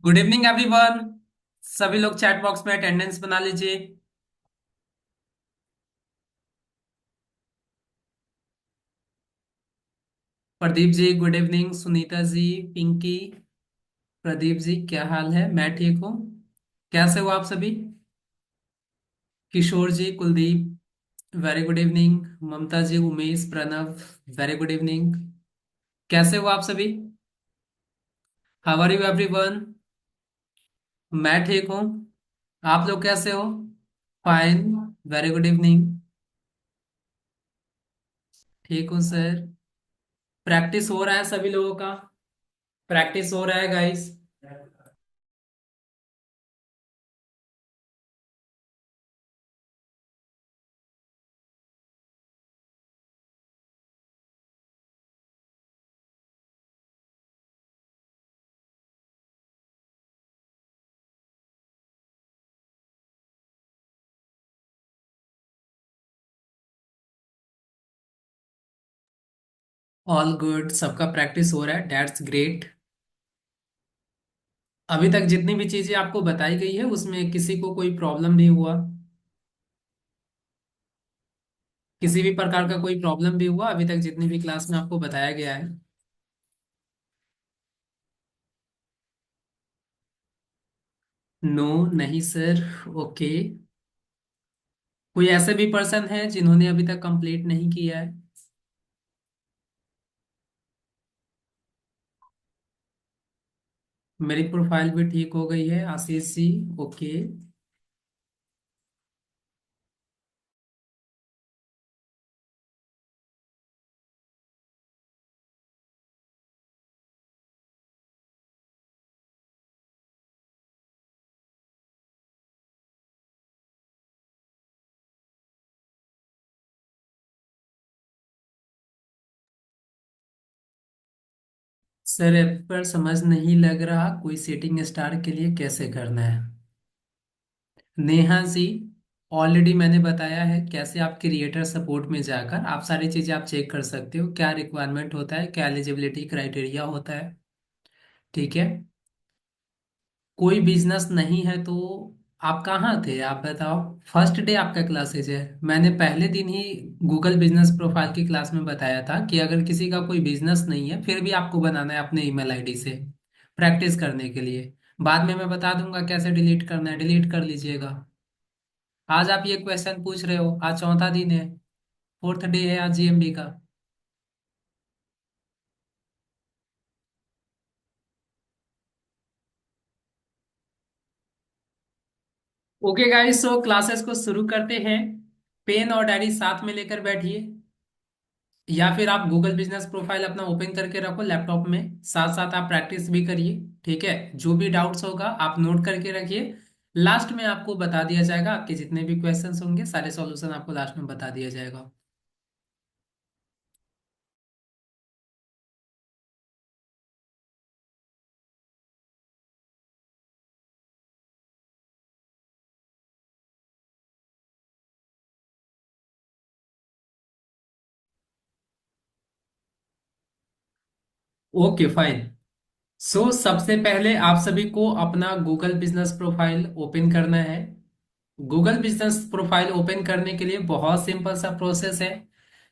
Good evening everyone. सभी लोग chat box में अटेंडेंस बना लीजिए। प्रदीप जी गुड इवनिंग, सुनीता जी, पिंकी, प्रदीप जी क्या हाल है? मैं ठीक हूँ। कैसे हो आप सभी? Kishore ji, Kuldeep, very good evening. Mamta ji, Umesh, Pranav, very good evening. कैसे हो आप सभी? How are you everyone? मैं ठीक हूँ। आप लोग कैसे हो? Fine, very good evening. ठीक हूँ सर। प्रैक्टिस हो रहा है सभी लोगों का? प्रैक्टिस हो रहा है गाइस? ऑल गुड, सबका प्रैक्टिस हो रहा है, दैट्स ग्रेट। अभी तक जितनी भी चीजें आपको बताई गई है उसमें किसी को कोई प्रॉब्लम भी हुआ? किसी भी प्रकार का कोई प्रॉब्लम भी हुआ अभी तक जितनी भी क्लास में आपको बताया गया है? नो, नहीं सर। ओके। कोई ऐसे भी पर्सन है जिन्होंने अभी तक कंप्लीट नहीं किया है? मेरी प्रोफाइल भी ठीक हो गई है, Ashish ji. Okay. Sir app पर समझ नहीं लग रहा, कोई सेटिंग स्टार के लिए कैसे करना है? नेहा जी, ऑलरेडी मैंने बताया है कैसे आप क्रिएटर सपोर्ट में जाकर आप सारी चीजें आप चेक कर सकते हो, क्या रिक्वायरमेंट होता है, क्या एलिजिबिलिटी क्राइटेरिया होता है। ठीक है। कोई बिजनेस नहीं है तो आप कहाँ थे आप बताओ? फर्स्ट डे आपका क्लासेज है। मैंने पहले दिन ही गूगल बिजनेस प्रोफाइल की क्लास में बताया था कि अगर किसी का कोई बिजनेस नहीं है फिर भी आपको बनाना है अपने ईमेल आईडी से प्रैक्टिस करने के लिए। बाद में मैं बता दूंगा कैसे डिलीट करना है, डिलीट कर लीजिएगा। आज आप ये क्वेश्चन पूछ रहे हो, आज चौथा दिन है, फोर्थ डे है आज जीएमबी का। ओके गाइस, सो क्लासेस को शुरू करते हैं। पेन और डायरी साथ में लेकर बैठिए, या फिर आप गूगल बिजनेस प्रोफाइल अपना ओपन करके रखो लैपटॉप में, साथ साथ आप प्रैक्टिस भी करिए। ठीक है, जो भी डाउट्स होगा आप नोट करके रखिए। लास्ट में आपको बता दिया जाएगा, आपके जितने भी क्वेश्चंस होंगे सारे सॉल्यूशन आपको लास्ट में बता दिया जाएगा। Okay fine. सो सबसे पहले आप सभी को अपना गूगल बिजनेस प्रोफाइल ओपन करना है। गूगल बिजनेस प्रोफाइल ओपन करने के लिए बहुत सिंपल सा प्रोसेस है।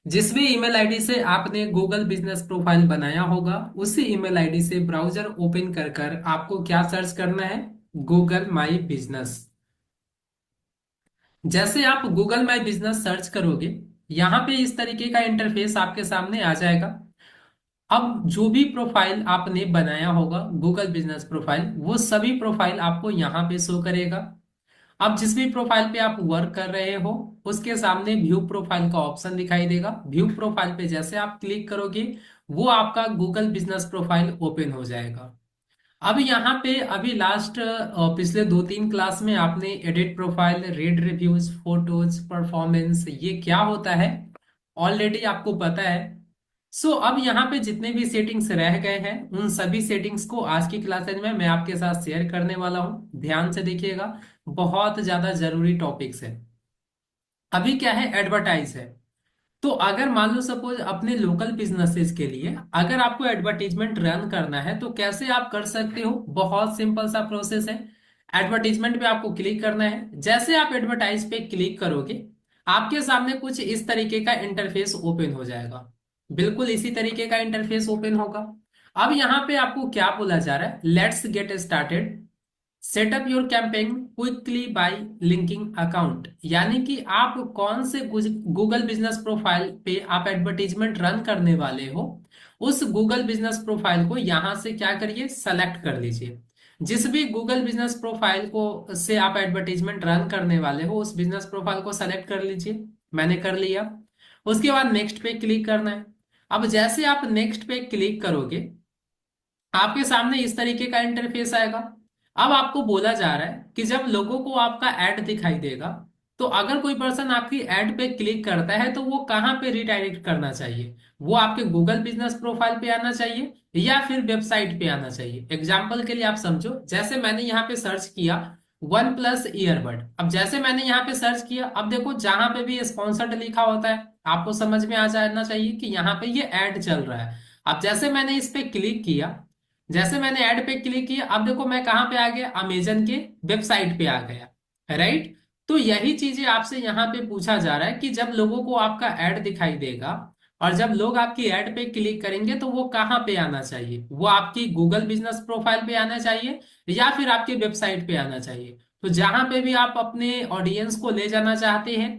जिस भी ईमेल आईडी से आपने गूगल बिजनेस प्रोफाइल बनाया होगा उसी ईमेल आईडी से ब्राउजर ओपन कर कर आपको क्या सर्च करना है? Google my business. जैसे आप गूगल माई बिजनेस सर्च करोगे, यहाँ पे इस तरीके का इंटरफेस आपके सामने आ जाएगा। अब जो भी प्रोफाइल आपने बनाया होगा गूगल बिजनेस प्रोफाइल, वो सभी प्रोफाइल आपको यहाँ पे शो करेगा। अब जिस भी प्रोफाइल पे आप वर्क कर रहे हो उसके सामने व्यू प्रोफाइल का ऑप्शन दिखाई देगा। व्यू प्रोफाइल पे जैसे आप क्लिक करोगे वो आपका गूगल बिजनेस प्रोफाइल ओपन हो जाएगा। अब यहाँ पे अभी लास्ट पिछले 2-3 क्लास में आपने edit profile, read reviews, photos, performance, ये क्या होता है ऑलरेडी आपको पता है। सो अब यहाँ पे जितने भी सेटिंग्स रह गए हैं उन सभी सेटिंग्स को आज की क्लासेज में मैं आपके साथ शेयर करने वाला हूँ, ध्यान से देखिएगा। बहुत ज्यादा जरूरी टॉपिक्स है। अभी क्या है, एडवर्टाइज है। तो अगर मान लो सपोज अपने लोकल बिजनेसेस के लिए अगर आपको एडवर्टीजमेंट रन करना है तो कैसे आप कर सकते हो, बहुत सिंपल सा प्रोसेस है। एडवर्टीजमेंट पे आपको क्लिक करना है, जैसे आप एडवर्टाइज पे क्लिक करोगे आपके सामने कुछ इस तरीके का इंटरफेस ओपन हो जाएगा। बिल्कुल इसी तरीके का इंटरफेस ओपन होगा। अब यहाँ पे आपको क्या बोला जा रहा है, let's get started, setup your campaign quickly bye linking account. यानी कि आप कौन से गूगल बिजनेस प्रोफाइल पे आप एडवर्टीजमेंट रन करने वाले हो, उस गूगल बिजनेस प्रोफाइल को यहां से क्या करिए, सेलेक्ट कर लीजिए। जिस भी गूगल बिजनेस प्रोफाइल को से आप एडवर्टीजमेंट रन करने वाले हो उस बिजनेस प्रोफाइल को सेलेक्ट कर लीजिए। मैंने कर लिया। उसके बाद नेक्स्ट पे क्लिक करना है। अब जैसे आप नेक्स्ट पे क्लिक करोगे आपके सामने इस तरीके का इंटरफेस आएगा। अब आपको बोला जा रहा है कि जब लोगों को आपका ऐड दिखाई देगा तो अगर कोई पर्सन आपकी ऐड पे क्लिक करता है तो वो कहाँ पे रिडायरेक्ट करना चाहिए, वो आपके गूगल बिजनेस प्रोफाइल पे आना चाहिए या फिर वेबसाइट पे आना चाहिए। एग्जाम्पल के लिए आप समझो, जैसे मैंने यहाँ पे सर्च किया वन प्लस ईयरबड। अब जैसे मैंने यहाँ पे सर्च किया, अब देखो जहां पे भी स्पॉन्सर्ड लिखा होता है आपको समझ में आ जाना चाहिए कि यहाँ पे ये ऐड चल रहा है। अब जैसे मैंने इस पे क्लिक किया, जैसे मैंने ऐड पे क्लिक किया, अब देखो मैं कहां पे आ गया, अमेजन के वेबसाइट पे आ गया। राइट। तो यही चीजें आपसे यहाँ पे पूछा जा रहा है कि जब लोगों को आपका ऐड दिखाई देगा और जब लोग आपकी ऐड पे क्लिक करेंगे तो वो कहाँ पे आना चाहिए, वो आपकी गूगल बिजनेस प्रोफाइल पे आना चाहिए या फिर आपकी वेबसाइट पे आना चाहिए। तो जहां पे भी आप अपने ऑडियंस को ले जाना चाहते हैं,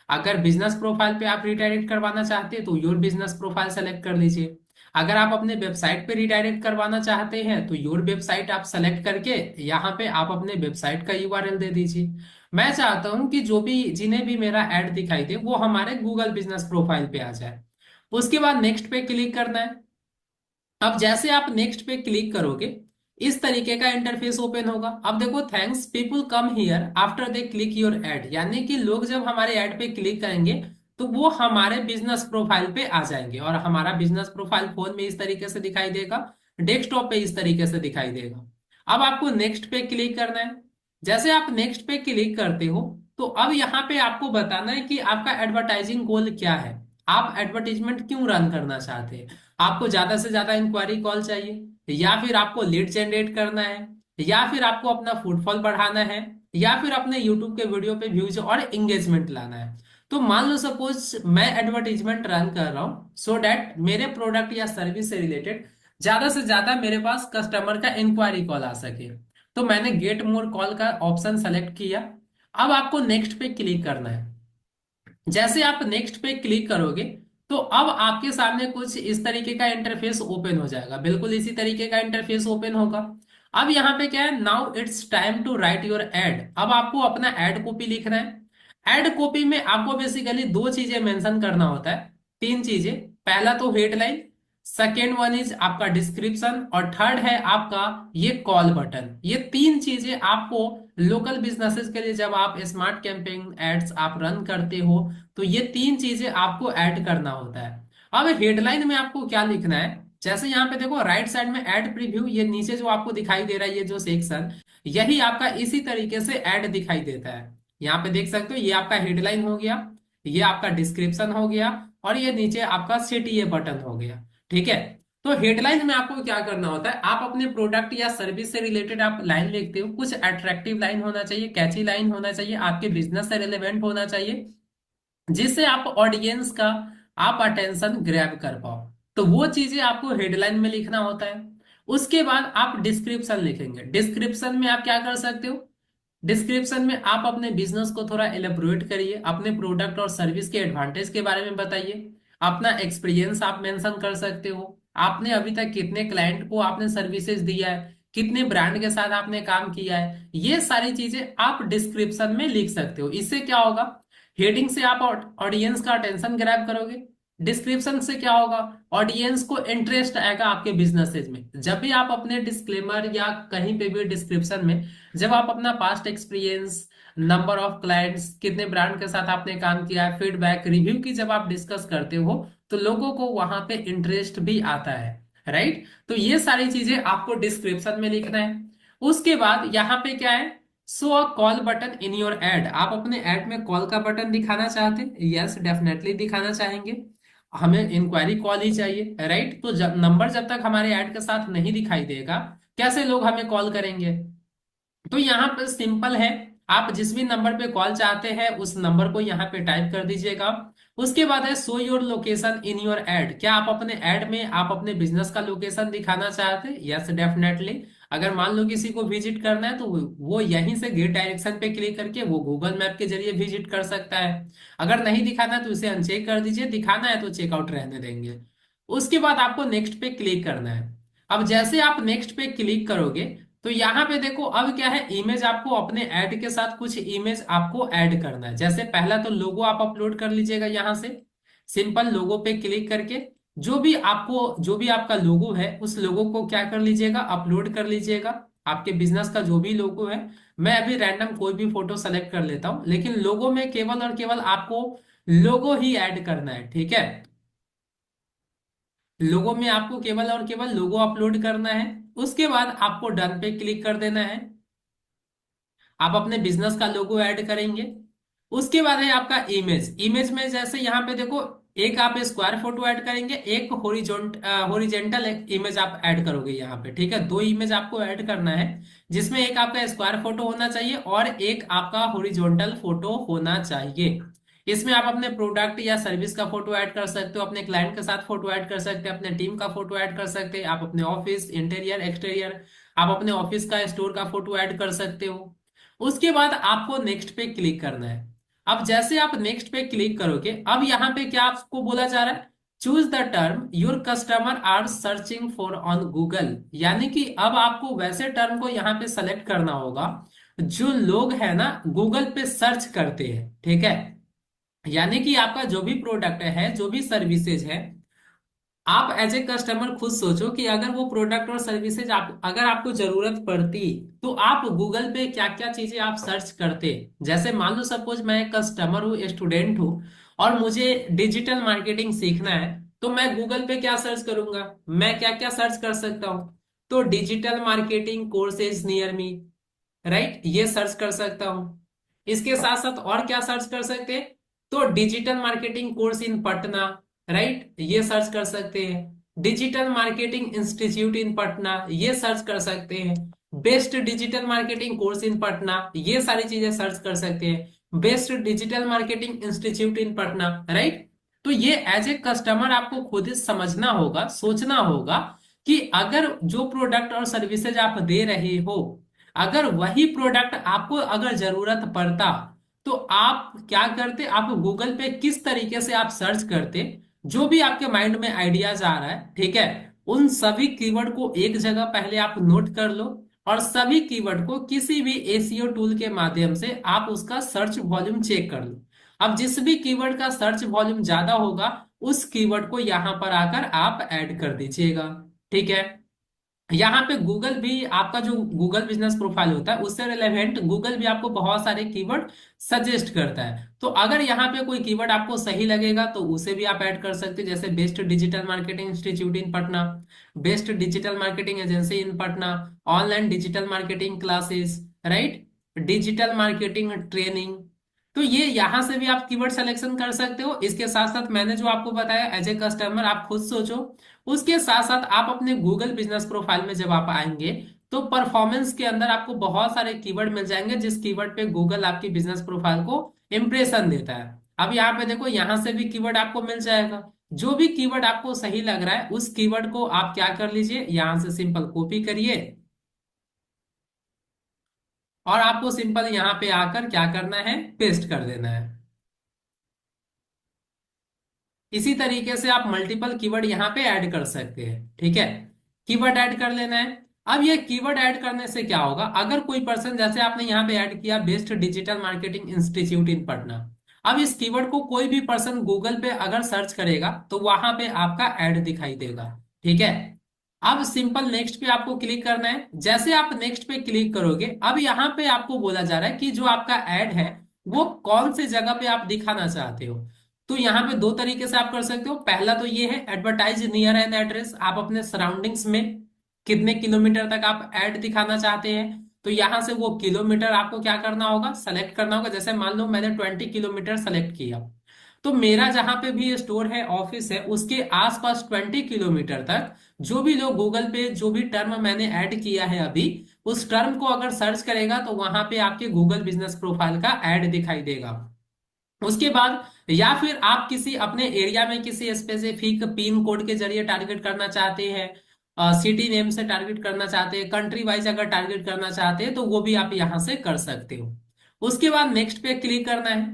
अगर बिजनेस प्रोफाइल पे आप रिडायरेक्ट करवाना चाहते हैं तो योर बिजनेस प्रोफाइल सेलेक्ट कर लीजिए। अगर आप अपने वेबसाइट पे रिडायरेक्ट करवाना चाहते हैं तो योर वेबसाइट आप सेलेक्ट करके यहाँ पे आप अपने वेबसाइट का यूआरएल दे दीजिए। मैं चाहता हूं कि जो भी जिन्हें भी मेरा ऐड दिखाई दे वो हमारे गूगल बिजनेस प्रोफाइल पे आ जाए। उसके बाद नेक्स्ट पे क्लिक करना है। अब जैसे आप नेक्स्ट पे क्लिक करोगे इस तरीके का इंटरफेस ओपन होगा। अब देखो, thanks people come here after they click your add. यानी कि लोग जब हमारे ऐड पे क्लिक करेंगे तो वो हमारे बिजनेस प्रोफाइल पे आ जाएंगे और हमारा बिजनेस प्रोफाइल फोन में इस तरीके से दिखाई देगा, डेस्कटॉप पे इस तरीके से दिखाई देगा। अब आपको नेक्स्ट पे क्लिक करना है। जैसे आप नेक्स्ट पे क्लिक करते हो तो अब यहाँ पे आपको बताना है कि आपका एडवर्टाइजिंग गोल क्या है, आप एडवर्टीजमेंट क्यों रन करना चाहते हैं। आपको ज्यादा से ज्यादा इंक्वायरी कॉल चाहिए या फिर आपको लीड जनरेट करना है या फिर आपको अपना फुटफॉल बढ़ाना है या फिर अपने यूट्यूब के वीडियो पे व्यूज और एंगेजमेंट लाना है। तो मान लो सपोज मैं एडवर्टीजमेंट रन कर रहा हूं सो डैट मेरे प्रोडक्ट या सर्विस से रिलेटेड ज्यादा से ज्यादा मेरे पास कस्टमर का इंक्वायरी कॉल आ सके। तो मैंने गेट मोर कॉल का ऑप्शन सेलेक्ट किया। अब आपको नेक्स्ट पे क्लिक करना है। जैसे आप नेक्स्ट पे क्लिक करोगे तो अब आपके सामने कुछ इस तरीके का इंटरफेस ओपन हो जाएगा, बिल्कुल इसी तरीके का इंटरफेस ओपन होगा। अब यहाँ पे क्या है, now it's time to write your ad. अब आपको अपना एड कॉपी लिखना है। एड कॉपी में आपको बेसिकली दो चीजें मेंशन करना होता है, तीन चीजें। पहला तो हेडलाइन, सेकेंड वन इज आपका डिस्क्रिप्शन और थर्ड है आपका ये कॉल बटन। ये तीन चीजें आपको लोकल बिजनेसेस के लिए जब आप स्मार्ट कैंपेन एड्स आप रन करते हो तो ये तीन चीजें आपको ऐड करना होता है। अब हेडलाइन में आपको क्या लिखना है, जैसे यहाँ पे देखो राइट साइड में ऐड प्रीव्यू, ये नीचे जो आपको दिखाई दे रहा है ये जो सेक्शन, यही आपका इसी तरीके से ऐड दिखाई देता है। यहाँ पे देख सकते हो ये आपका हेडलाइन हो गया, ये आपका डिस्क्रिप्शन हो गया और ये नीचे आपका सीटीए बटन हो गया। ठीक है। तो हेडलाइन में आपको क्या करना होता है, आप अपने प्रोडक्ट या सर्विस से रिलेटेड आप लाइन लिखते हो, कुछ अट्रैक्टिव लाइन होना चाहिए, कैची लाइन होना चाहिए, आपके बिजनेस से रिलेवेंट होना चाहिए जिससे आप ऑडियंस का आप अटेंशन ग्रैब कर पाओ। तो वो चीजें आपको हेडलाइन में लिखना होता है। उसके बाद आप डिस्क्रिप्शन लिखेंगे। डिस्क्रिप्शन में आप क्या कर सकते हो, डिस्क्रिप्शन में आप अपने बिजनेस को थोड़ा एलेबोरेट करिए, अपने प्रोडक्ट और सर्विस के एडवांटेज के बारे में बताइए, अपना एक्सपीरियंस आप मेंशन कर सकते हो, आपने अभी तक कितने क्लाइंट को आपने सर्विसेज दिया है, कितने ब्रांड के साथ आपने काम किया है, ये सारी चीजें आप डिस्क्रिप्शन में लिख सकते हो। इससे क्या होगा, हेडिंग से आप ऑडियंस का अटेंशन ग्रैब करोगे, डिस्क्रिप्शन से क्या होगा, ऑडियंस को इंटरेस्ट आएगा आपके बिजनेसेस में। जब भी आप अपने डिस्क्लेमर या कहीं पे भी डिस्क्रिप्शन में जब आप अपना past experience, number of clients, कितने ब्रांड के साथ आपने काम किया है, फीडबैक रिव्यू की जब आप डिस्कस करते हो तो लोगों को वहां पे इंटरेस्ट भी आता है। राइट। तो ये सारी चीजें आपको डिस्क्रिप्शन में लिखना है। उसके बाद यहाँ पे क्या है, so a call button in your ad, आप अपने ऐड में कॉल का बटन दिखाना चाहते हैं? यस, डेफिनेटली दिखाना चाहेंगे। हमें इंक्वायरी कॉल ही चाहिए, राइट? तो जब नंबर जब तक हमारे ऐड के साथ नहीं दिखाई देगा, कैसे लोग हमें कॉल करेंगे? तो यहाँ पर सिंपल है, आप जिस भी नंबर पे कॉल चाहते हैं उस नंबर को यहाँ पे टाइप कर दीजिएगा। उसके बाद है show your location in your add, क्या आप अपने ऐड में आप अपने बिजनेस का लोकेशन दिखाना चाहते हैं? Yes, definitely. अगर मान लो किसी को विजिट करना है तो वो यहीं से गेट डायरेक्शन पे क्लिक करके वो गूगल मैप के जरिए विजिट कर सकता है। अगर नहीं दिखाना है तो उसे अनचेक कर दीजिए, दिखाना है तो चेकआउट रहने देंगे। उसके बाद आपको नेक्स्ट पे क्लिक करना है। अब जैसे आप नेक्स्ट पे क्लिक करोगे तो यहाँ पे देखो अब क्या है, इमेज आपको अपने ऐड के साथ कुछ इमेज आपको ऐड करना है। जैसे पहला तो लोगो आप अपलोड कर लीजिएगा यहाँ से, सिंपल लोगो पे क्लिक करके जो भी आपका लोगो है उस लोगो को क्या कर लीजिएगा, अपलोड कर लीजिएगा। आपके बिजनेस का जो भी लोगो है, मैं अभी रैंडम कोई भी फोटो सेलेक्ट कर लेता हूं, लेकिन लोगो में केवल और केवल आपको लोगो ही ऐड करना है, ठीक है? लोगो में आपको केवल और केवल लोगो अपलोड करना है। उसके बाद आपको डन पे क्लिक कर देना है। आप अपने बिजनेस का लोगो ऐड करेंगे। उसके बाद है आपका इमेज। इमेज में जैसे यहाँ पे देखो, एक आप स्क्वायर फोटो ऐड करेंगे, एक होरिजेंटल इमेज आप ऐड करोगे यहाँ पे, ठीक है? दो इमेज आपको ऐड करना है, जिसमें एक आपका स्क्वायर फोटो होना चाहिए और एक आपका होरिजोनटल फोटो होना चाहिए। इसमें आप अपने प्रोडक्ट या सर्विस का फोटो ऐड कर सकते हो, अपने क्लाइंट के साथ फोटो ऐड कर सकते हैं, अपने टीम का फोटो ऐड कर सकते हैं, आप अपने ऑफिस इंटीरियर एक्सटीरियर, आप अपने ऑफिस का स्टोर का फोटो ऐड कर सकते हो। उसके बाद आपको नेक्स्ट पे क्लिक करना है। अब जैसे आप नेक्स्ट पे क्लिक करोगे, अब यहाँ पे क्या आपको बोला जा रहा है, choose the term your customer are searching for on Google, यानी कि अब आपको वैसे टर्म को यहाँ पे सेलेक्ट करना होगा जो लोग है ना गूगल पे सर्च करते हैं, ठीक है? यानी कि आपका जो भी प्रोडक्ट है, जो भी सर्विसेज है, आप एज ए कस्टमर खुद सोचो कि अगर वो प्रोडक्ट और सर्विसेज आप अगर आपको जरूरत पड़ती, तो आप गूगल पे क्या क्या चीजें आप सर्च करते? जैसे मान लो सपोज मैं एक कस्टमर हूँ, स्टूडेंट हूँ, और मुझे डिजिटल मार्केटिंग सीखना है, तो मैं गूगल पे क्या सर्च करूंगा, मैं क्या क्या सर्च कर सकता हूँ? तो डिजिटल मार्केटिंग कोर्सेज नियर मी, राइट, ये सर्च कर सकता हूं। इसके साथ साथ और क्या सर्च कर सकते हैं? तो digital marketing course in Patna, right, ये सर्च कर सकते हैं। Digital marketing institute in Patna, ये सर्च कर सकते हैं। Best digital marketing course in Patna, ये सारी चीजें सर्च कर सकते हैं। Best digital marketing institute in Patna, right. तो ये एज ए कस्टमर आपको खुद ही समझना होगा, सोचना होगा कि अगर जो प्रोडक्ट और सर्विसेज आप दे रहे हो, अगर वही प्रोडक्ट आपको अगर जरूरत पड़ता, तो आप क्या करते, आप गूगल पे किस तरीके से आप सर्च करते? जो भी आपके माइंड में आइडियाज आ रहा है, ठीक है, उन सभी कीवर्ड को एक जगह पहले आप नोट कर लो, और सभी कीवर्ड को किसी भी एसीओ टूल के माध्यम से आप उसका सर्च वॉल्यूम चेक कर लो। अब जिस भी कीवर्ड का सर्च वॉल्यूम ज्यादा होगा, उस कीवर्ड को यहां पर आकर आप ऐड कर दीजिएगा, ठीक है? यहाँ पे गूगल भी आपका जो गूगल बिजनेस प्रोफाइल होता है उससे रिलेवेंट गूगल भी आपको बहुत सारे कीवर्ड सजेस्ट करता है। तो अगर यहाँ पे कोई कीवर्ड आपको सही लगेगा तो उसे भी आप ऐड कर सकते हैं, जैसे best digital marketing institute in Patna, best digital marketing agency in Patna, online digital marketing classes, right, digital marketing training. तो ये यहाँ से भी आप कीवर्ड सिलेक्शन कर सकते हो। इसके साथ साथ मैंने जो आपको बताया एज ए कस्टमर आप खुद सोचो। उसके साथ साथ आप अपने गूगल बिजनेस प्रोफाइल में जब आप आएंगे, तो परफॉर्मेंस के अंदर आपको बहुत सारे कीवर्ड मिल जाएंगे, जिस कीवर्ड पे गूगल आपकी बिजनेस प्रोफाइल को इंप्रेशन देता है। अब यहाँ पे देखो, यहाँ से भी कीवर्ड आपको मिल जाएगा। जो भी कीवर्ड आपको सही लग रहा है उस कीवर्ड को आप क्या कर लीजिए, यहाँ से सिंपल कॉपी करिए, और आपको सिंपल यहाँ पे आकर क्या करना है, पेस्ट कर देना है। इसी तरीके से आप मल्टीपल कीवर्ड यहाँ पे ऐड कर सकते हैं, ठीक है? कीवर्ड ऐड कर लेना है। अब ये कीवर्ड ऐड करने से क्या होगा, अगर कोई पर्सन, जैसे आपने यहाँ पे ऐड किया best digital marketing institute in Patna, अब इस कीवर्ड को कोई भी पर्सन गूगल पे अगर सर्च करेगा तो वहां पे आपका ऐड दिखाई देगा, ठीक है? अब सिंपल नेक्स्ट पे आपको क्लिक करना है। जैसे आप नेक्स्ट पे क्लिक करोगे, अब यहाँ पे आपको बोला जा रहा है कि जो आपका ऐड है वो कौन से जगह पे आप दिखाना चाहते हो। तो यहाँ पे दो तरीके से आप कर सकते हो। पहला तो ये है एडवर्टाइज नियर एन एड्रेस, आप अपने सराउंडिंग्स में कितने किलोमीटर तक आप ऐड दिखाना चाहते हैं। तो यहाँ से वो किलोमीटर आपको क्या करना होगा, सेलेक्ट करना होगा। जैसे मान लो मैंने 20 किलोमीटर सेलेक्ट किया, तो मेरा जहां पे भी स्टोर है, ऑफिस है, उसके आसपास 20 किलोमीटर तक जो भी लोग गूगल पे जो भी टर्म मैंने ऐड किया है अभी, उस टर्म को अगर सर्च करेगा तो वहां पे आपके गूगल बिजनेस प्रोफाइल का ऐड दिखाई देगा। उसके बाद या फिर आप किसी अपने एरिया में किसी स्पेसिफिक पिन कोड के जरिए टारगेट करना चाहते हैं, सिटी नेम से टारगेट करना चाहते हैं, कंट्री वाइज अगर टारगेट करना चाहते हैं तो वो भी आप यहां से कर सकते हो। उसके बाद नेक्स्ट पे क्लिक करना है।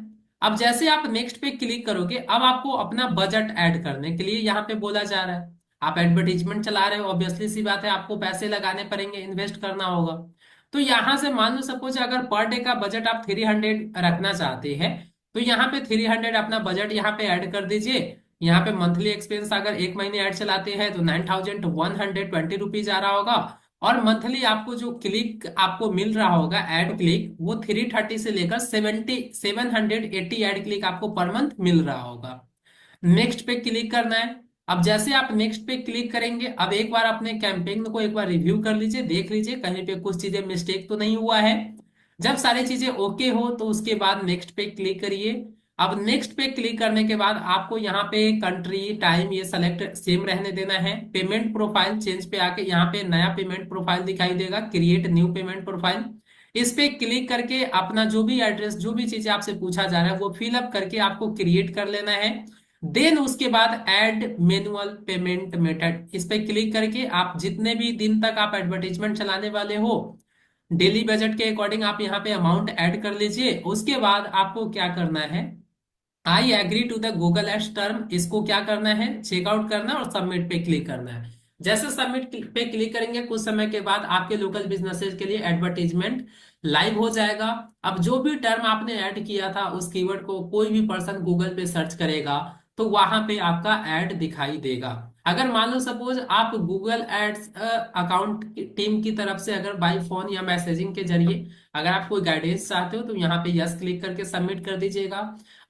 अब जैसे आप नेक्स्ट पे क्लिक करोगे, अब आपको अपना बजट ऐड करने के लिए यहाँ पे बोला जा रहा है। आप एडवर्टीजमेंट चला रहे हो, ऑब्वियसली सी बात है आपको पैसे लगाने पड़ेंगे, इन्वेस्ट करना होगा। तो यहां से मान लो सपोज अगर पर डे का बजट आप 300 रखना चाहते हैं, तो यहाँ पे 300 अपना बजट यहाँ पे ऐड कर दीजिए। यहाँ पे मंथली एक्सपेंस अगर एक महीने ऐड चलाते हैं तो 9120 रुपीज आ रहा होगा। और मंथली आपको जो क्लिक आपको मिल रहा होगा, ऐड क्लिक, वो 330 से लेकर 780 ऐड क्लिक आपको पर मंथ मिल रहा होगा। नेक्स्ट पे क्लिक करना है। अब जैसे आप नेक्स्ट पे क्लिक करेंगे, अब एक बार अपने कैंपेन को एक बार रिव्यू कर लीजिए, देख लीजिए कहीं पे कुछ चीजें मिस्टेक तो नहीं हुआ है। जब सारी चीजें ओके हो तो उसके बाद नेक्स्ट पे क्लिक करिए। अब नेक्स्ट पे क्लिक करने के बाद आपको यहाँ पे कंट्री टाइम ये सेलेक्ट सेम रहने देना है। पेमेंट प्रोफाइल चेंज पे आके यहाँ पे नया पेमेंट प्रोफाइल दिखाई देगा, क्रिएट न्यू पेमेंट प्रोफाइल। इस पे क्लिक करके अपना जो भी एड्रेस जो भी चीजें आपसे पूछा जा रहा है वो फिलअप करके आपको क्रिएट कर लेना है। देन उसके बाद ऐड मैनुअल पेमेंट मेथड, इस पे क्लिक करके आप जितने भी दिन तक आप एडवर्टीजमेंट चलाने वाले हो, डेली बजट के अकॉर्डिंग आप यहाँ पे अमाउंट ऐड कर लीजिए। उसके बाद आपको क्या करना है, I agree to the Google ads term, इसको क्या करना है, चेकआउट करना है और सबमिट पे क्लिक करना है। जैसे सबमिट पे क्लिक करेंगे, कुछ समय के बाद आपके लोकल बिजनेसेस के लिए एडवर्टीजमेंट लाइव हो जाएगा। अब जो भी टर्म आपने ऐड किया था उस कीवर्ड को कोई भी पर्सन गूगल पे सर्च करेगा तो वहां पे आपका ऐड दिखाई देगा। अगर मान लो सपोज आप गूगल एड्स अकाउंट टीम की तरफ से अगर बाय फोन या मैसेजिंग के जरिए अगर आप कोई गाइडेंस चाहते हो तो यहाँ पे यस क्लिक करके सबमिट कर दीजिएगा।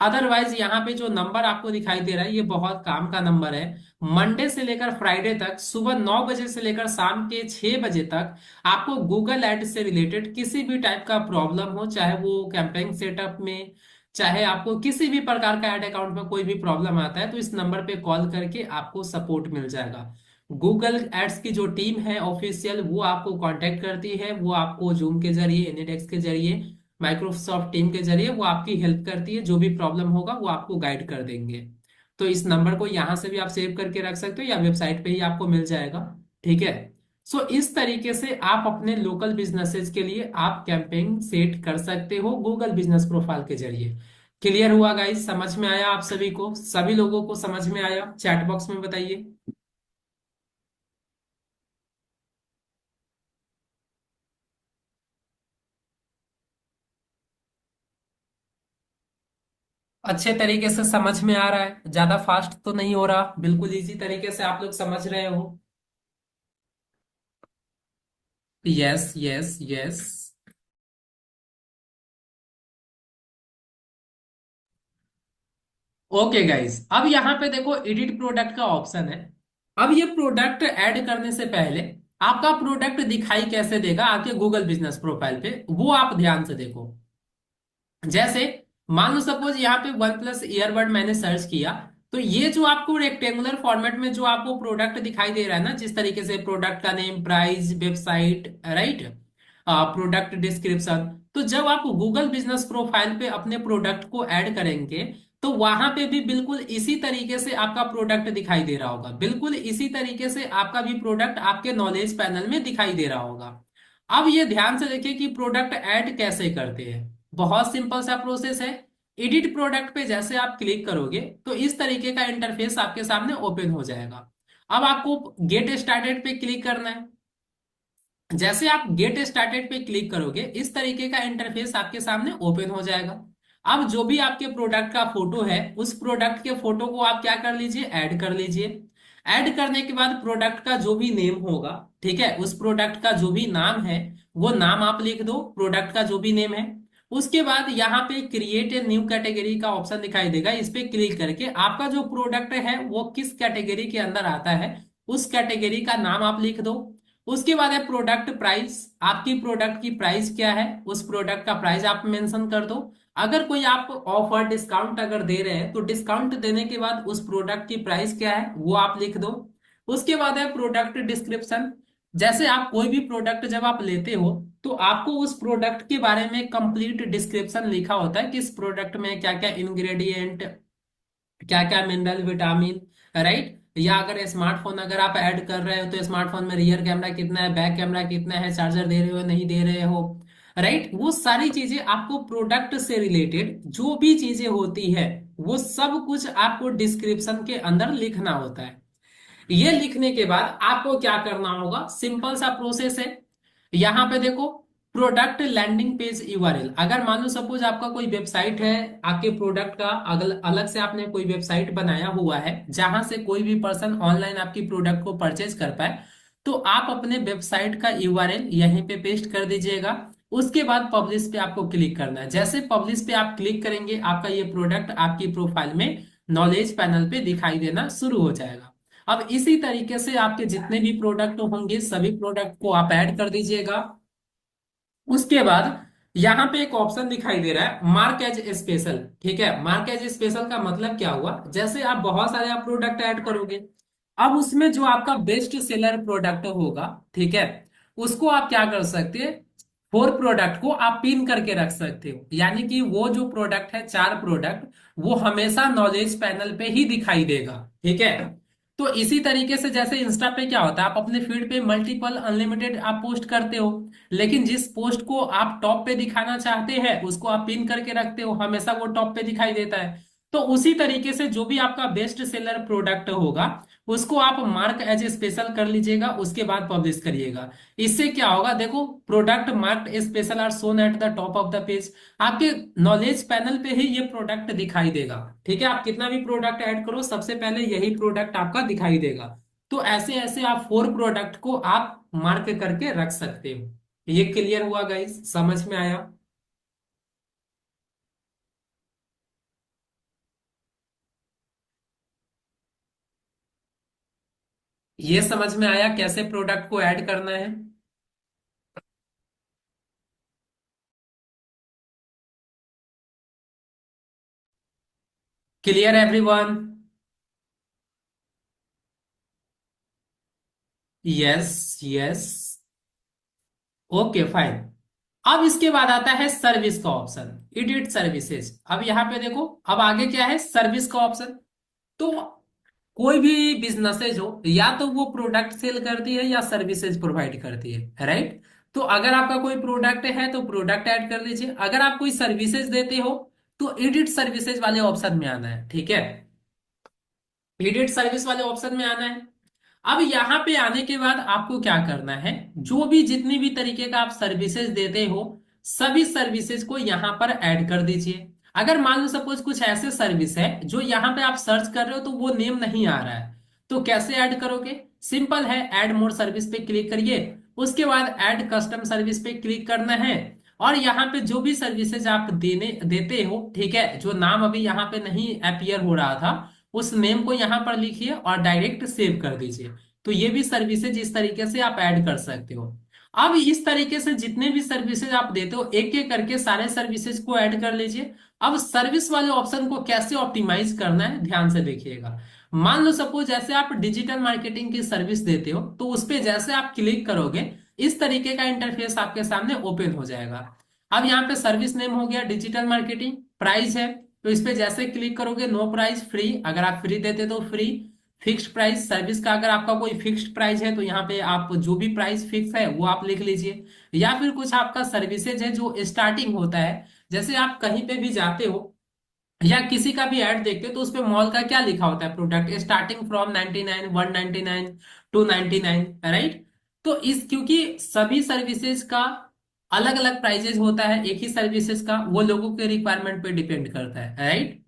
अदरवाइज यहाँ पे जो नंबर आपको दिखाई दे रहा है ये बहुत काम का नंबर है। मंडे से लेकर फ्राइडे तक सुबह 9 बजे से लेकर शाम के 6 बजे तक आपको गूगल एड से रिलेटेड किसी भी टाइप का प्रॉब्लम हो, चाहे वो कैंपेन सेटअप में, चाहे आपको किसी भी प्रकार का एड अकाउंट में कोई भी प्रॉब्लम आता है, तो इस नंबर पे कॉल करके आपको सपोर्ट मिल जाएगा। गूगल एड्स की जो टीम है ऑफिशियल वो आपको कांटेक्ट करती है, वो आपको जूम के जरिए, एनीडेक्स के जरिए, माइक्रोसॉफ्ट टीम के जरिए वो आपकी हेल्प करती है। जो भी प्रॉब्लम होगा वो आपको गाइड कर देंगे। तो इस नंबर को यहाँ से भी आप सेव करके रख सकते हो या वेबसाइट पे ही आपको मिल जाएगा। ठीक है। सो इस तरीके से आप अपने लोकल बिजनेसेस के लिए आप कैंपेन सेट कर सकते हो गूगल बिजनेस प्रोफाइल के जरिए। क्लियर हुआ गाइस, समझ में आया आप सभी को, सभी लोगों को समझ में आया, चैट बॉक्स में बताइए। अच्छे तरीके से समझ में आ रहा है, ज्यादा फास्ट तो नहीं हो रहा, बिल्कुल इजी तरीके से आप लोग समझ रहे हो। Yes yes yes. Okay guys, अब यहाँ पे देखो एडिट प्रोडक्ट का ऑप्शन है। अब ये प्रोडक्ट ऐड करने से पहले आपका प्रोडक्ट दिखाई कैसे देगा आपके गूगल बिजनेस प्रोफाइल पे, वो आप ध्यान से देखो। जैसे मान लो सपोज यहाँ पे वन प्लस ईयरबड मैंने सर्च किया, तो ये जो आपको रेक्टेंगुलर फॉर्मेट में जो आपको प्रोडक्ट दिखाई दे रहा है ना, जिस तरीके से प्रोडक्ट का name, price, website, right, product description, तो जब आप गूगल बिजनेस प्रोफाइल पे अपने प्रोडक्ट को ऐड करेंगे तो वहां पे भी बिल्कुल इसी तरीके से आपका प्रोडक्ट दिखाई दे रहा होगा, बिल्कुल इसी तरीके से आपका भी प्रोडक्ट आपके नॉलेज पैनल में दिखाई दे रहा होगा। अब ये ध्यान से देखिए कि प्रोडक्ट ऐड कैसे करते हैं। बहुत सिंपल सा प्रोसेस है। एडिट प्रोडक्ट पे जैसे आप क्लिक करोगे तो इस तरीके का इंटरफेस आपके सामने ओपन हो जाएगा। अब आपको गेट स्टार्टेड पे क्लिक करना है। जैसे आप गेट स्टार्टेड पे क्लिक करोगे इस तरीके का इंटरफेस आपके सामने ओपन हो जाएगा। अब जो भी आपके प्रोडक्ट का फोटो है उस प्रोडक्ट के फोटो को आप क्या कर लीजिए, ऐड कर लीजिए। ऐड करने के बाद प्रोडक्ट का जो भी नेम होगा, ठीक है, उस प्रोडक्ट का जो भी नाम है वो नाम आप लिख दो, प्रोडक्ट का जो भी नेम है। उसके बाद यहाँ पे क्रिएट ए न्यू कैटेगरी का ऑप्शन दिखाई देगा, इस पे क्लिक करके आपका जो प्रोडक्ट है वो किस कैटेगरी के अंदर आता है उस कैटेगरी का नाम आप लिख दो। उसके बाद है प्रोडक्ट प्राइस, आपकी प्रोडक्ट की प्राइस क्या है, उस प्रोडक्ट का प्राइस आप मेंशन कर दो। अगर कोई आप ऑफर डिस्काउंट अगर दे रहे हैं तो डिस्काउंट देने के बाद उस प्रोडक्ट की प्राइस क्या है वो आप लिख दो। उसके बाद है प्रोडक्ट डिस्क्रिप्शन। जैसे आप कोई भी प्रोडक्ट जब आप लेते हो तो आपको उस प्रोडक्ट के बारे में कंप्लीट डिस्क्रिप्शन लिखा होता है कि इस प्रोडक्ट में क्या क्या इंग्रेडिएंट, क्या क्या मिनरल विटामिन, राइट। या अगर स्मार्टफोन अगर आप ऐड कर रहे हो तो स्मार्टफोन में रियर कैमरा कितना है, बैक कैमरा कितना है, चार्जर दे रहे हो नहीं दे रहे हो, राइट। वो सारी चीजें आपको प्रोडक्ट से रिलेटेड जो भी चीजें होती है वो सब कुछ आपको डिस्क्रिप्शन के अंदर लिखना होता है। ये लिखने के बाद आपको क्या करना होगा, सिंपल सा प्रोसेस है। यहां पे देखो, प्रोडक्ट लैंडिंग पेज यूआरएल, अगर मान लो सपोज आपका कोई वेबसाइट है, आपके प्रोडक्ट का अगल अलग से आपने कोई वेबसाइट बनाया हुआ है जहां से कोई भी पर्सन ऑनलाइन आपकी प्रोडक्ट को परचेज कर पाए, तो आप अपने वेबसाइट का यूआरएल यहीं पे पेस्ट कर दीजिएगा। उसके बाद पब्लिश पे आपको क्लिक करना है। जैसे पब्लिश पे आप क्लिक करेंगे आपका ये प्रोडक्ट आपकी प्रोफाइल में नॉलेज पैनल पे दिखाई देना शुरू हो जाएगा। अब इसी तरीके से आपके जितने भी प्रोडक्ट होंगे सभी प्रोडक्ट को आप ऐड कर दीजिएगा। उसके बाद यहाँ पे एक ऑप्शन दिखाई दे रहा है मार्क एज स्पेशल। ठीक है, मार्क एज स्पेशल का मतलब क्या हुआ, जैसे आप बहुत सारे आप प्रोडक्ट ऐड करोगे, अब उसमें जो आपका बेस्ट सेलर प्रोडक्ट होगा, ठीक है, उसको आप क्या कर सकते हैं, फोर प्रोडक्ट को आप पिन करके रख सकते हो। यानी कि वो जो प्रोडक्ट है, चार प्रोडक्ट, वो हमेशा नॉलेज पैनल पे ही दिखाई देगा। ठीक है, तो इसी तरीके से जैसे इंस्टा पे क्या होता है, आप अपने फीड पे मल्टीपल अनलिमिटेड आप पोस्ट करते हो, लेकिन जिस पोस्ट को आप टॉप पे दिखाना चाहते हैं उसको आप पिन करके रखते हो, हमेशा वो टॉप पे दिखाई देता है। तो उसी तरीके से जो भी आपका बेस्ट सेलर प्रोडक्ट होगा उसको आप मार्क एज स्पेशल कर लीजिएगा, उसके बाद पब्लिश करिएगा। इससे क्या होगा, देखो, product marked special are shown at the top of the page, आपके नॉलेज पैनल पे ही ये प्रोडक्ट दिखाई देगा। ठीक है, आप कितना भी प्रोडक्ट ऐड करो सबसे पहले यही प्रोडक्ट आपका दिखाई देगा। तो ऐसे ऐसे आप फोर प्रोडक्ट को आप मार्क करके रख सकते हो। ये क्लियर हुआ गाइस, समझ में आया? ये समझ में आया कैसे प्रोडक्ट को ऐड करना है? Clear everyone? Yes, yes, okay fine. अब इसके बाद आता है सर्विस का ऑप्शन, एडिट सर्विसेज। अब यहाँ पे देखो, अब आगे क्या है, सर्विस का ऑप्शन। तो कोई भी बिजनेसेज हो, या तो वो प्रोडक्ट सेल करती है या सर्विसेज प्रोवाइड करती है, राइट। तो अगर आपका कोई प्रोडक्ट है तो प्रोडक्ट ऐड कर लीजिए, अगर आप कोई सर्विसेज देते हो तो एडिट सर्विसेज वाले ऑप्शन में आना है। ठीक है, एडिट सर्विस वाले ऑप्शन में आना है। अब यहाँ पे आने के बाद आपको क्या करना है, जो भी जितनी भी तरीके का आप सर्विसेज देते हो सभी सर्विसेज को यहाँ पर ऐड कर दीजिए। अगर मान लो सपोज कुछ ऐसे सर्विस है जो यहाँ पे आप सर्च कर रहे हो तो वो नेम नहीं आ रहा है, तो कैसे ऐड करोगे, सिंपल है, ऐड मोर सर्विस पे क्लिक करिए। उसके बाद ऐड कस्टम सर्विस पे क्लिक करना है। और यहाँ पे जो भी सर्विसेज आप देने देते हो, ठीक है, जो नाम अभी यहाँ पे नहीं अपियर हो रहा था उस नेम को यहाँ पर लिखिए और डायरेक्ट सेव कर दीजिए। तो ये भी सर्विसेज इस तरीके से आप ऐड कर सकते हो। अब इस तरीके से जितने भी सर्विसेज आप देते हो एक एक करके सारे सर्विसेज को ऐड कर लीजिए। अब सर्विस वाले ऑप्शन को कैसे ऑप्टिमाइज करना है ध्यान से देखिएगा। मान लो सपोज जैसे आप डिजिटल मार्केटिंग की सर्विस देते हो तो उस पे जैसे आप क्लिक करोगे इस तरीके का इंटरफेस आपके सामने ओपन हो जाएगा। अब यहाँ पे सर्विस नेम हो गया डिजिटल मार्केटिंग, प्राइस है तो इस पे जैसे क्लिक करोगे नो प्राइस फ्री, अगर आप फ्री देते तो फ्री, फिक्स्ड प्राइस सर्विस का अगर आपका कोई फिक्स्ड प्राइस है तो यहाँ पे आप जो भी प्राइस फिक्स है वो आप लिख लीजिए। या फिर कुछ आपका सर्विसेज है जो स्टार्टिंग होता है, जैसे आप कहीं पे भी जाते हो या किसी का भी ऐड देखते हो तो उस पे मॉल का क्या लिखा होता है, प्रोडक्ट स्टार्टिंग फ्रॉम 99, 199, 299, राइट। तो इस क्योंकि सभी सर्विसेज का अलग अलग प्राइजेज होता है, एक ही सर्विसेज का वो लोगों के रिक्वायरमेंट पे डिपेंड करता है, राइट।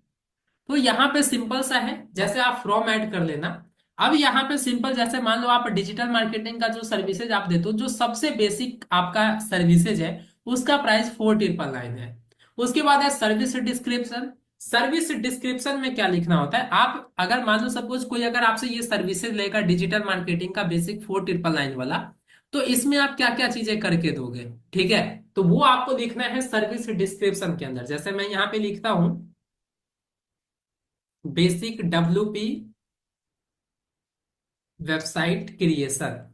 तो यहाँ पे सिंपल सा है, जैसे आप फ्रॉम ऐड कर लेना। अब यहाँ पे सिंपल, जैसे मान लो आप डिजिटल मार्केटिंग का जो सर्विसेज आप देते हो जो सबसे बेसिक आपका सर्विसेज है उसका प्राइस 4,999 है। उसके बाद है सर्विस डिस्क्रिप्शन। सर्विस डिस्क्रिप्शन में क्या लिखना होता है, आप अगर मान लो सपोज कोई अगर आपसे ये सर्विसेज लेगा डिजिटल मार्केटिंग का बेसिक 4,999 वाला, तो इसमें आप क्या क्या चीजें करके दोगे, ठीक है। तो वो आपको लिखना है सर्विस डिस्क्रिप्शन के अंदर। जैसे मैं यहाँ पे लिखता हूं, basic WP website creation,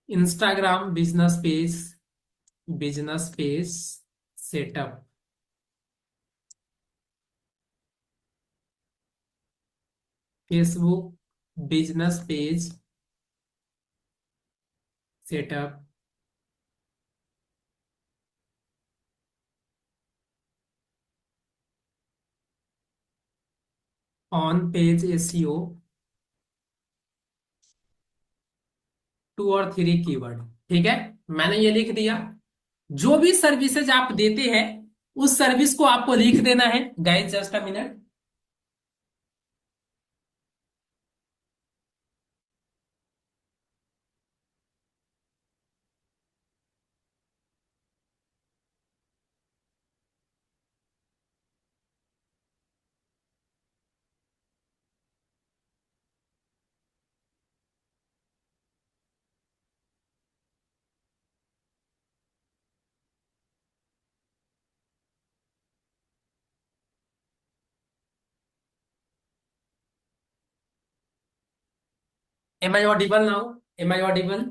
Instagram business page setup, Facebook business page setup, on page SEO, 2 और 3 कीवर्ड, ठीक है। मैंने ये लिख दिया। जो भी सर्विसेज आप देते हैं उस सर्विस को आपको लिख देना है। Guys just a minute. Am I audible now? Am I audible?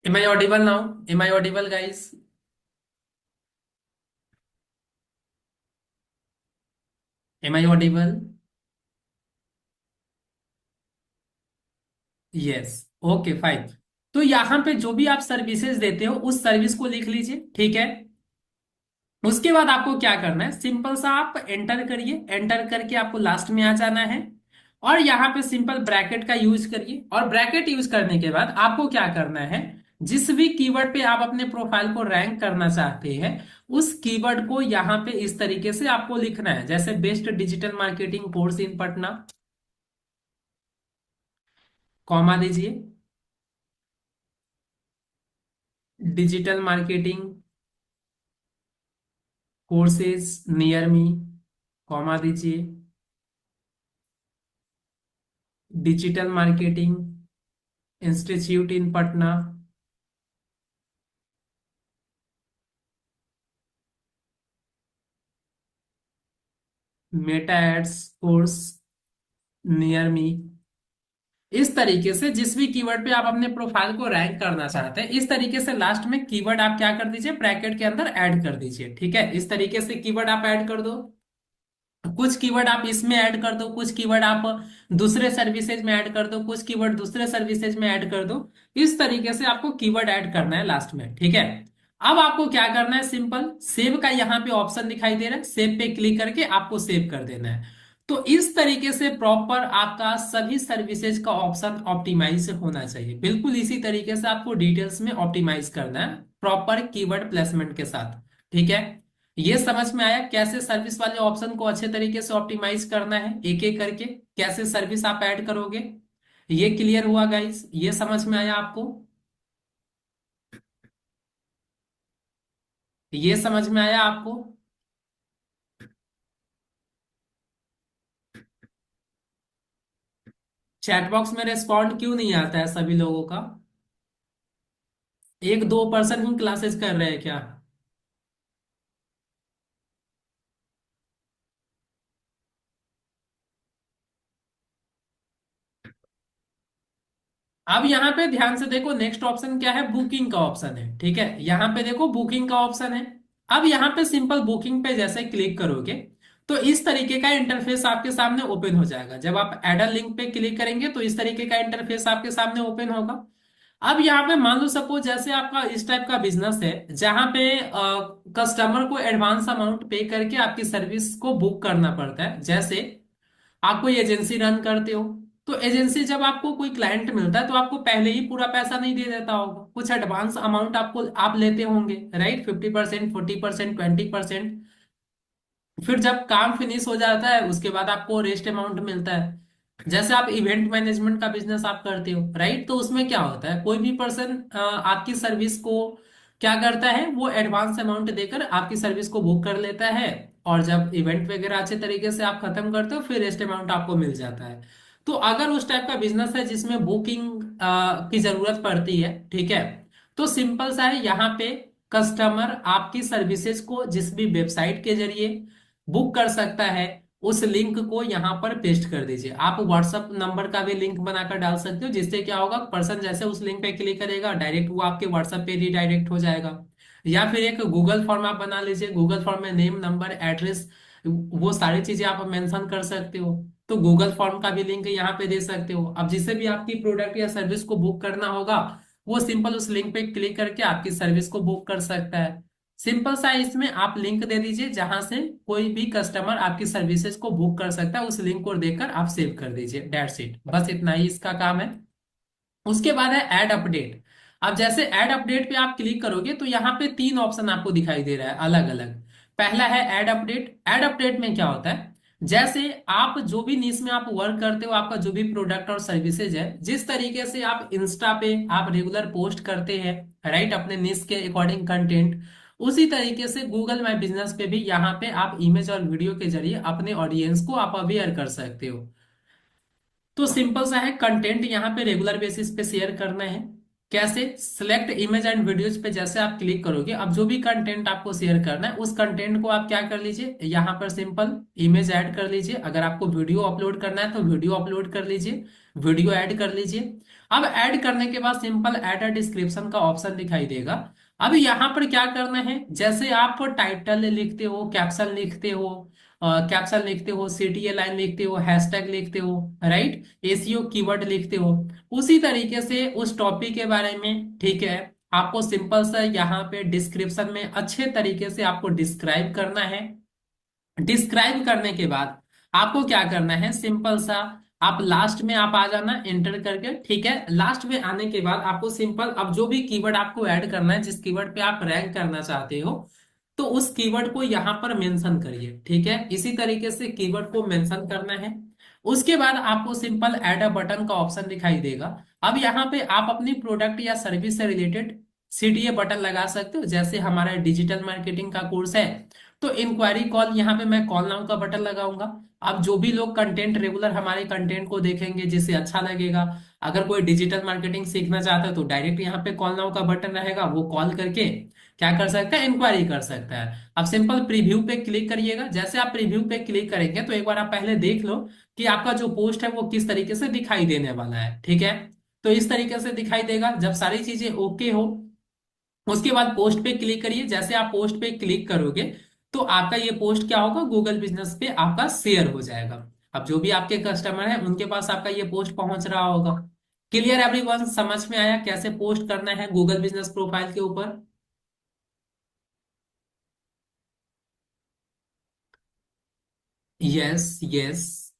Am I audible now? Am I audible guys? Am I audible? Yes. Okay fine. तो यहाँ पे जो भी आप सर्विसेज देते हो उस सर्विस को लिख लीजिए, ठीक है। उसके बाद आपको क्या करना है, सिंपल सा आप एंटर करिए। एंटर करके आपको लास्ट में आ जाना है और यहाँ पे सिंपल ब्रैकेट का यूज करिए। और ब्रैकेट यूज करने के बाद आपको क्या करना है, जिस भी कीवर्ड पे आप अपने प्रोफाइल को रैंक करना चाहते हैं उस कीवर्ड को यहाँ पे इस तरीके से आपको लिखना है। जैसे best digital marketing course in Patna, comma दीजिए, digital marketing courses near me, comma दीजिए, digital marketing institute in Patna, Meta ads course near me. इस तरीके से जिस भी कीवर्ड पे आप अपने प्रोफाइल को रैंक करना चाहते हैं इस तरीके से लास्ट में कीवर्ड आप क्या कर दीजिए, ब्रैकेट के अंदर ऐड कर दीजिए, ठीक है। इस तरीके से कीवर्ड आप ऐड कर दो। कुछ कीवर्ड आप इसमें ऐड कर दो, कुछ कीवर्ड आप दूसरे सर्विसेज में ऐड कर दो, कुछ कीवर्ड दूसरे सर्विसेज में ऐड कर दो। इस तरीके से आपको कीवर्ड ऐड करना है लास्ट में, ठीक है। अब आपको क्या करना है, सिंपल सेव का यहाँ पे ऑप्शन दिखाई दे रहा है, सेव पे क्लिक करके आपको सेव कर देना है। तो इस तरीके से प्रॉपर आपका सभी सर्विसेज का ऑप्शन ऑप्टिमाइज होना चाहिए। बिल्कुल इसी तरीके से आपको डिटेल्स में ऑप्टिमाइज करना है प्रॉपर कीवर्ड प्लेसमेंट के साथ, ठीक है। ये समझ में आया कैसे सर्विस वाले ऑप्शन को अच्छे तरीके से ऑप्टिमाइज करना है, एक एक करके कैसे सर्विस आप ऐड करोगे। ये क्लियर हुआ गाइस? ये समझ में आया आपको? ये समझ में आया आपको? चैट बॉक्स में रिस्पॉन्ड क्यों नहीं आता है सभी लोगों का? 1-2% ही क्लासेस कर रहे हैं क्या? अब यहाँ पे ध्यान से देखो, नेक्स्ट ऑप्शन क्या है, बुकिंग का ऑप्शन है, ठीक है। यहाँ पे देखो बुकिंग का ऑप्शन है। अब यहाँ पे सिंपल बुकिंग पे जैसे क्लिक करोगे तो इस तरीके का इंटरफेस आपके सामने ओपन हो जाएगा। जब आप एड लिंक पे क्लिक करेंगे तो इस तरीके का इंटरफेस आपके सामने ओपन होगा। अब यहाँ पे मान लो सपोज जैसे आपका इस टाइप का बिजनेस है जहां पे कस्टमर को एडवांस अमाउंट पे करके आपकी सर्विस को बुक करना पड़ता है। जैसे आप कोई एजेंसी रन करते हो, तो एजेंसी जब आपको कोई क्लाइंट मिलता है तो आपको पहले ही पूरा पैसा नहीं दे देता होगा, कुछ एडवांस अमाउंट आपको आप लेते होंगे, राइट? 50%, 40%, 20%। फिर जब काम फिनिश हो जाता है उसके बाद आपको रेस्ट अमाउंट मिलता है। जैसे आप इवेंट मैनेजमेंट का बिजनेस आप करते हो, राइट? तो उसमें क्या होता है, कोई भी पर्सन आपकी सर्विस को क्या करता है, वो एडवांस अमाउंट देकर आपकी सर्विस को बुक कर लेता है, और जब इवेंट वगैरह अच्छे तरीके से आप खत्म करते हो फिर रेस्ट अमाउंट आपको मिल जाता है। तो अगर उस टाइप का बिजनेस है जिसमें बुकिंग की जरूरत पड़ती है, ठीक है, तो सिंपल सा है, यहाँ पे कस्टमर आपकी सर्विसेज को जिस भी वेबसाइट के जरिए बुक कर सकता है, उस लिंक को यहाँ पर पेस्ट कर दीजिए। आप व्हाट्सएप नंबर का भी लिंक बनाकर डाल सकते हो, जिससे क्या होगा, पर्सन जैसे उस लिंक पे क्लिक करेगा डायरेक्ट वो आपके व्हाट्सएप पे रिडायरेक्ट हो जाएगा। या फिर एक गूगल फॉर्म आप बना लीजिए, गूगल फॉर्म में नेम, नंबर, एड्रेस, वो सारी चीजें आप मेंशन कर सकते हो। तो गूगल फॉर्म का भी लिंक यहाँ पे दे सकते हो। अब जिसे भी आपकी प्रोडक्ट या सर्विस को बुक करना होगा, वो सिंपल उस लिंक पे क्लिक करके आपकी सर्विस को बुक कर सकता है। सिंपल सा इसमें आप लिंक दे दीजिए, जहां से कोई भी कस्टमर आपकी सर्विसेज को बुक कर सकता है, उस लिंक को देकर आप सेव कर दीजिए, दैट्स इट, बस इतना ही इसका काम है। उसके बाद है ऐड अपडेट। अब जैसे ऐड अपडेट पे आप क्लिक करोगे तो यहाँ पे तीन ऑप्शन आपको दिखाई दे रहा है अलग अलग। पहला है ऐड अपडेट। ऐड अपडेट में क्या होता है, जैसे आप जो भी निश में आप वर्क करते हो, आपका जो भी प्रोडक्ट और सर्विसेज है, जिस तरीके से आप इंस्टा पे आप रेगुलर पोस्ट करते हैं, राइट, अपने निश के अकॉर्डिंग कंटेंट, उसी तरीके से गूगल माई बिजनेस पे भी यहाँ पे आप इमेज और वीडियो के जरिए अपने ऑडियंस को आप अवेयर कर सकते हो। तो सिंपल सा है, कंटेंट यहाँ पे रेगुलर बेसिस पे शेयर करना है। कैसे? सिलेक्ट इमेज एंड वीडियोज पे जैसे आप क्लिक करोगे, अब जो भी कंटेंट आपको शेयर करना है उस कंटेंट को आप क्या कर लीजिए, यहाँ पर सिंपल इमेज ऐड कर लीजिए। अगर आपको वीडियो अपलोड करना है तो वीडियो अपलोड कर लीजिए, वीडियो ऐड कर लीजिए। अब ऐड करने के बाद सिंपल ऐड अ डिस्क्रिप्शन का ऑप्शन दिखाई देगा। अब यहाँ पर क्या करना है, जैसे आप टाइटल लिखते हो, कैप्शन लिखते हो, सीटीए लाइन लिखते हो, हैशटैग लिखते हो, राइट, एसईओ कीवर्ड लिखते हो, उसी तरीके से उस टॉपिक के बारे में, ठीक है, आपको सिंपल सा यहाँ पे डिस्क्रिप्शन में अच्छे तरीके से आपको डिस्क्राइब करना है। डिस्क्राइब करने के बाद आपको क्या करना है, सिंपल सा आप लास्ट में आप आ जाना एंटर करके, ठीक है। लास्ट में आने के बाद आपको सिंपल अब जो भी कीवर्ड आपको ऐड करना है, जिस कीवर्ड पे आप रैंक करना चाहते हो, तो उस कीवर्ड को यहाँ पर मेंशन करिए, ठीक है। इसी तरीके से कीवर्ड को मेंशन करना है। उसके बाद आपको सिंपल ऐड अ बटन का ऑप्शन दिखाई देगा। अब यहाँ पे आप अपनी प्रोडक्ट या सर्विस से रिलेटेड सीटीए बटन लगा सकते हो। जैसे हमारा डिजिटल मार्केटिंग का कोर्स है, तो इंक्वायरी कॉल, यहाँ पे मैं कॉल नाउ का बटन लगाऊंगा। अब जो भी लोग कंटेंट रेगुलर हमारे कंटेंट को देखेंगे, जिसे अच्छा लगेगा, अगर कोई डिजिटल मार्केटिंग सीखना चाहता है तो डायरेक्ट यहाँ पे कॉल नाउ का बटन रहेगा, वो कॉल करके क्या कर सकता है, इंक्वायरी कर सकता है। अब सिंपल प्रीव्यू पे क्लिक करिएगा। जैसे आप प्रीव्यू पे क्लिक करेंगे तो एक बार आप पहले देख लो कि आपका जो पोस्ट है वो किस तरीके से दिखाई देने वाला है, ठीक है। तो इस तरीके से दिखाई देगा। जब सारी चीजें ओके हो, उसके बाद पोस्ट पे क्लिक करिए। जैसे आप पोस्ट पे क्लिक करोगे तो आपका ये पोस्ट क्या होगा, गूगल बिजनेस पे आपका शेयर हो जाएगा। अब जो भी आपके कस्टमर है उनके पास आपका ये पोस्ट पहुंच रहा होगा। Clear everyone? समझ में आया कैसे पोस्ट करना है गूगल बिजनेस प्रोफाइल के ऊपर? Yes, yes.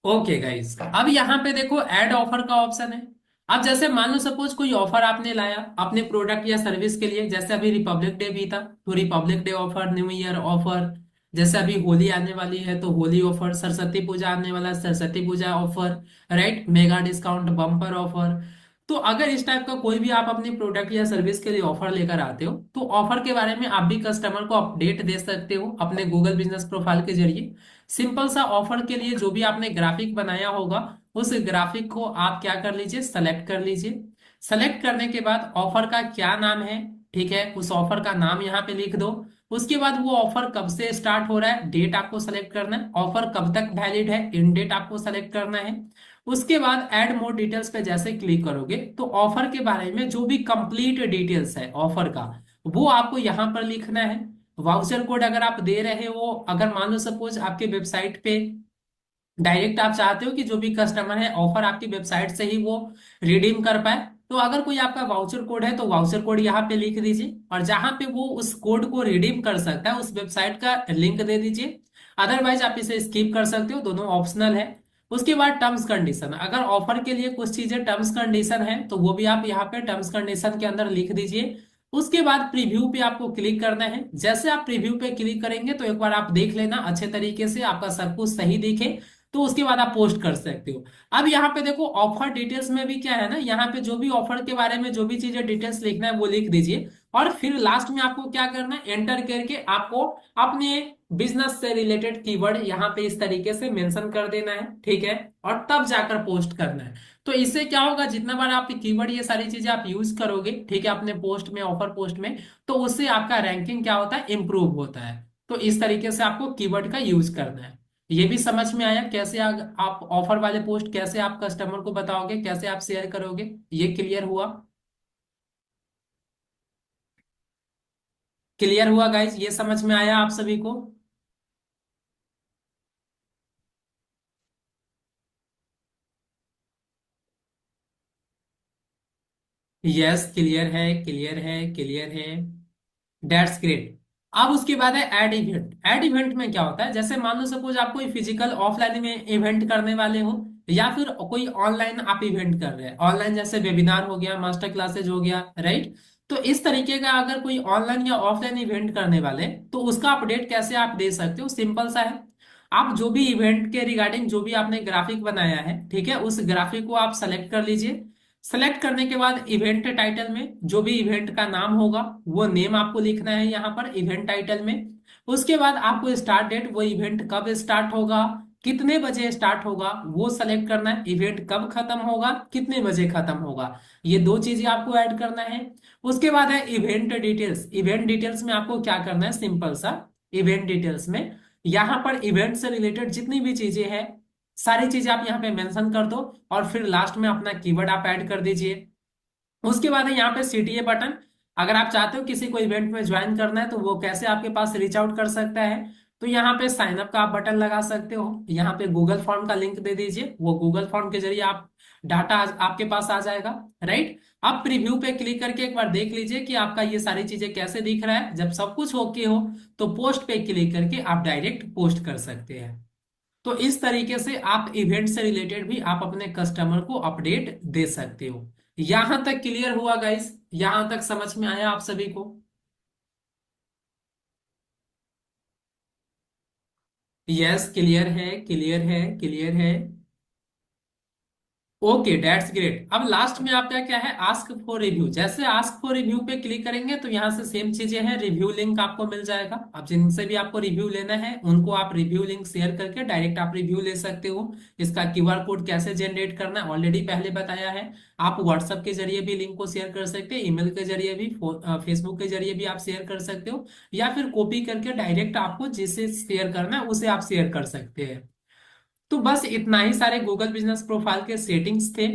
ओके गाइस, अब यहाँ पे देखो ऐड ऑफर का ऑप्शन है। अब जैसे मान लो सपोज कोई ऑफर आपने लाया अपने प्रोडक्ट या सर्विस के लिए, जैसे अभी रिपब्लिक डे भी था, तो Republic day offer, new year offer, जैसे अभी होली आने वाली है तो होली ऑफर, सरस्वती पूजा आने वाला है, Saraswati Puja offer, right, mega discount, bumper offer. तो अगर इस टाइप का कोई भी आप अपनी प्रोडक्ट या सर्विस के लिए ऑफर लेकर आते हो, तो ऑफर के बारे में आप भी कस्टमर को अपडेट दे सकते हो अपने गूगल बिजनेस प्रोफाइल के जरिए। सिंपल सा ऑफर के लिए जो भी आपने ग्राफिक बनाया होगा, उस ग्राफिक को आप क्या कर लीजिए, सेलेक्ट कर लीजिए। सेलेक्ट करने के बाद ऑफर का क्या नाम है, ठीक है, उस ऑफर का नाम यहाँ पे लिख दो। उसके बाद वो ऑफर कब से स्टार्ट हो रहा है, डेट आपको सेलेक्ट करना है। ऑफर कब तक वैलिड है, इन डेट आपको सेलेक्ट करना है। उसके बाद ऐड मोर डिटेल्स पे जैसे क्लिक करोगे तो ऑफर के बारे में जो भी कंप्लीट डिटेल्स है ऑफर का, वो आपको यहाँ पर लिखना है। वाउचर कोड अगर आप दे रहे हो, अगर मान लो सपोज आपके वेबसाइट पे डायरेक्ट आप चाहते हो कि जो भी कस्टमर है ऑफर आपकी वेबसाइट से ही वो रिडीम कर पाए, तो अगर कोई आपका वाउचर कोड है तो वाउचर कोड यहाँ पे लिख दीजिए, और जहां पे वो उस कोड को रिडीम कर सकता है उस वेबसाइट का लिंक दे दीजिए। अदरवाइज आप इसे स्किप कर सकते हो, दोनों ऑप्शनल है। उसके बाद टर्म्स कंडीशन, अगर ऑफर के लिए कुछ चीजें टर्म्स कंडीशन है तो वो भी आप यहाँ पे टर्म्स कंडीशन के अंदर लिख दीजिए। उसके बाद प्रीव्यू पे आपको क्लिक करना है। जैसे आप प्रीव्यू पे क्लिक करेंगे तो एक बार आप देख लेना अच्छे तरीके से आपका सब कुछ सही दिखे, तो उसके बाद आप पोस्ट कर सकते हो। अब यहाँ पे देखो ऑफर डिटेल्स में भी क्या है ना, यहाँ पे जो भी ऑफर के बारे में जो भी चीजें डिटेल्स लिखना है वो लिख दीजिए। और फिर लास्ट में आपको क्या करना है, एंटर करके आपको अपने बिजनेस से रिलेटेड कीवर्ड यहाँ पे इस तरीके से मेंशन कर देना है, ठीक है। और तब जाकर पोस्ट करना है। तो इससे क्या होगा, जितना बार आप कीवर्ड ये सारी चीजें आप यूज करोगे, ठीक है, अपने पोस्ट में, ऑफर पोस्ट में, तो उससे आपका रैंकिंग क्या होता है, इंप्रूव होता है। तो इस तरीके से आपको कीवर्ड का यूज करना है। ये भी समझ में आया कैसे आप ऑफर वाले पोस्ट कैसे आप कस्टमर को बताओगे, कैसे आप शेयर करोगे, ये क्लियर हुआ? क्लियर हुआ गाइज, ये समझ में आया आप सभी को? यस, क्लियर है, क्लियर है, क्लियर है। That's great. अब उसके बाद है ऐड इवेंट। ऐड इवेंट में क्या होता है, जैसे मान लो सपोज आप कोई फिजिकल ऑफलाइन में इवेंट करने वाले हो, या फिर कोई ऑनलाइन आप इवेंट कर रहे हैं, ऑनलाइन जैसे वेबिनार हो गया, मास्टर क्लासेज हो गया, राइट। तो इस तरीके का अगर कोई ऑनलाइन या ऑफलाइन इवेंट करने वाले हैं, तो उसका अपडेट कैसे आप दे सकते हो, सिंपल सा है। आप जो भी इवेंट के रिगार्डिंग जो भी आपने ग्राफिक बनाया है, ठीक है, उस ग्राफिक को आप सेलेक्ट कर लीजिए। सेलेक्ट करने के बाद इवेंट टाइटल में जो भी इवेंट का नाम होगा वो नेम आपको लिखना है यहाँ पर इवेंट टाइटल में। उसके बाद आपको स्टार्ट डेट, वो इवेंट कब स्टार्ट होगा, कितने बजे स्टार्ट होगा वो सेलेक्ट करना है, इवेंट कब खत्म होगा, कितने बजे खत्म होगा, ये दो चीजें आपको ऐड करना है। उसके बाद है इवेंट डिटेल्स। इवेंट डिटेल्स में आपको क्या करना है, सिंपल सा, इवेंट डिटेल्स में यहाँ पर इवेंट से रिलेटेड जितनी भी चीजें हैं सारी चीजें आप यहाँ पे मेंशन कर दो। और फिर लास्ट में अपना कीवर्ड आप ऐड कर दीजिए। उसके बाद है यहाँ पे सीटीए बटन। अगर आप चाहते हो किसी को इवेंट में ज्वाइन करना है तो वो कैसे आपके पास रीच आउट कर सकता है, तो यहाँ पे साइन अप का आप बटन लगा सकते हो, यहाँ पे गूगल फॉर्म का लिंक दे दीजिए, वो गूगल फॉर्म के जरिए आप डाटा आपके पास आ जाएगा, राइट। आप प्रीव्यू पे क्लिक करके एक बार देख लीजिए कि आपका ये सारी चीजें कैसे दिख रहा है। जब सब कुछ ओके हो तो पोस्ट पे क्लिक करके आप डायरेक्ट पोस्ट कर सकते हैं। तो इस तरीके से आप इवेंट से रिलेटेड भी आप अपने कस्टमर को अपडेट दे सकते हो। यहां तक क्लियर हुआ गाइस? यहां तक समझ में आया आप सभी को? यस, क्लियर है, क्लियर है, क्लियर है। Okay, that's great. अब लास्ट में आपका क्या है, आस्क फॉर रिव्यू। जैसे आस्क फॉर रिव्यू पे क्लिक करेंगे तो यहाँ से सेम चीजें हैं, रिव्यू लिंक आपको मिल जाएगा। अब जिनसे भी आपको रिव्यू लेना है उनको आप रिव्यू लिंक शेयर करके डायरेक्ट आप रिव्यू ले सकते हो। इसका क्यूआर कोड कैसे जनरेट करना है ऑलरेडी पहले बताया है। आप व्हाट्सएप के जरिए भी लिंक को शेयर कर सकते हैं, ईमेल के जरिए भी, फेसबुक के जरिए भी आप शेयर कर सकते हो, या फिर कॉपी करके डायरेक्ट आपको जिसे शेयर करना है उसे आप शेयर कर सकते हैं। तो बस इतना ही सारे गूगल बिजनेस प्रोफाइल के सेटिंग्स थे।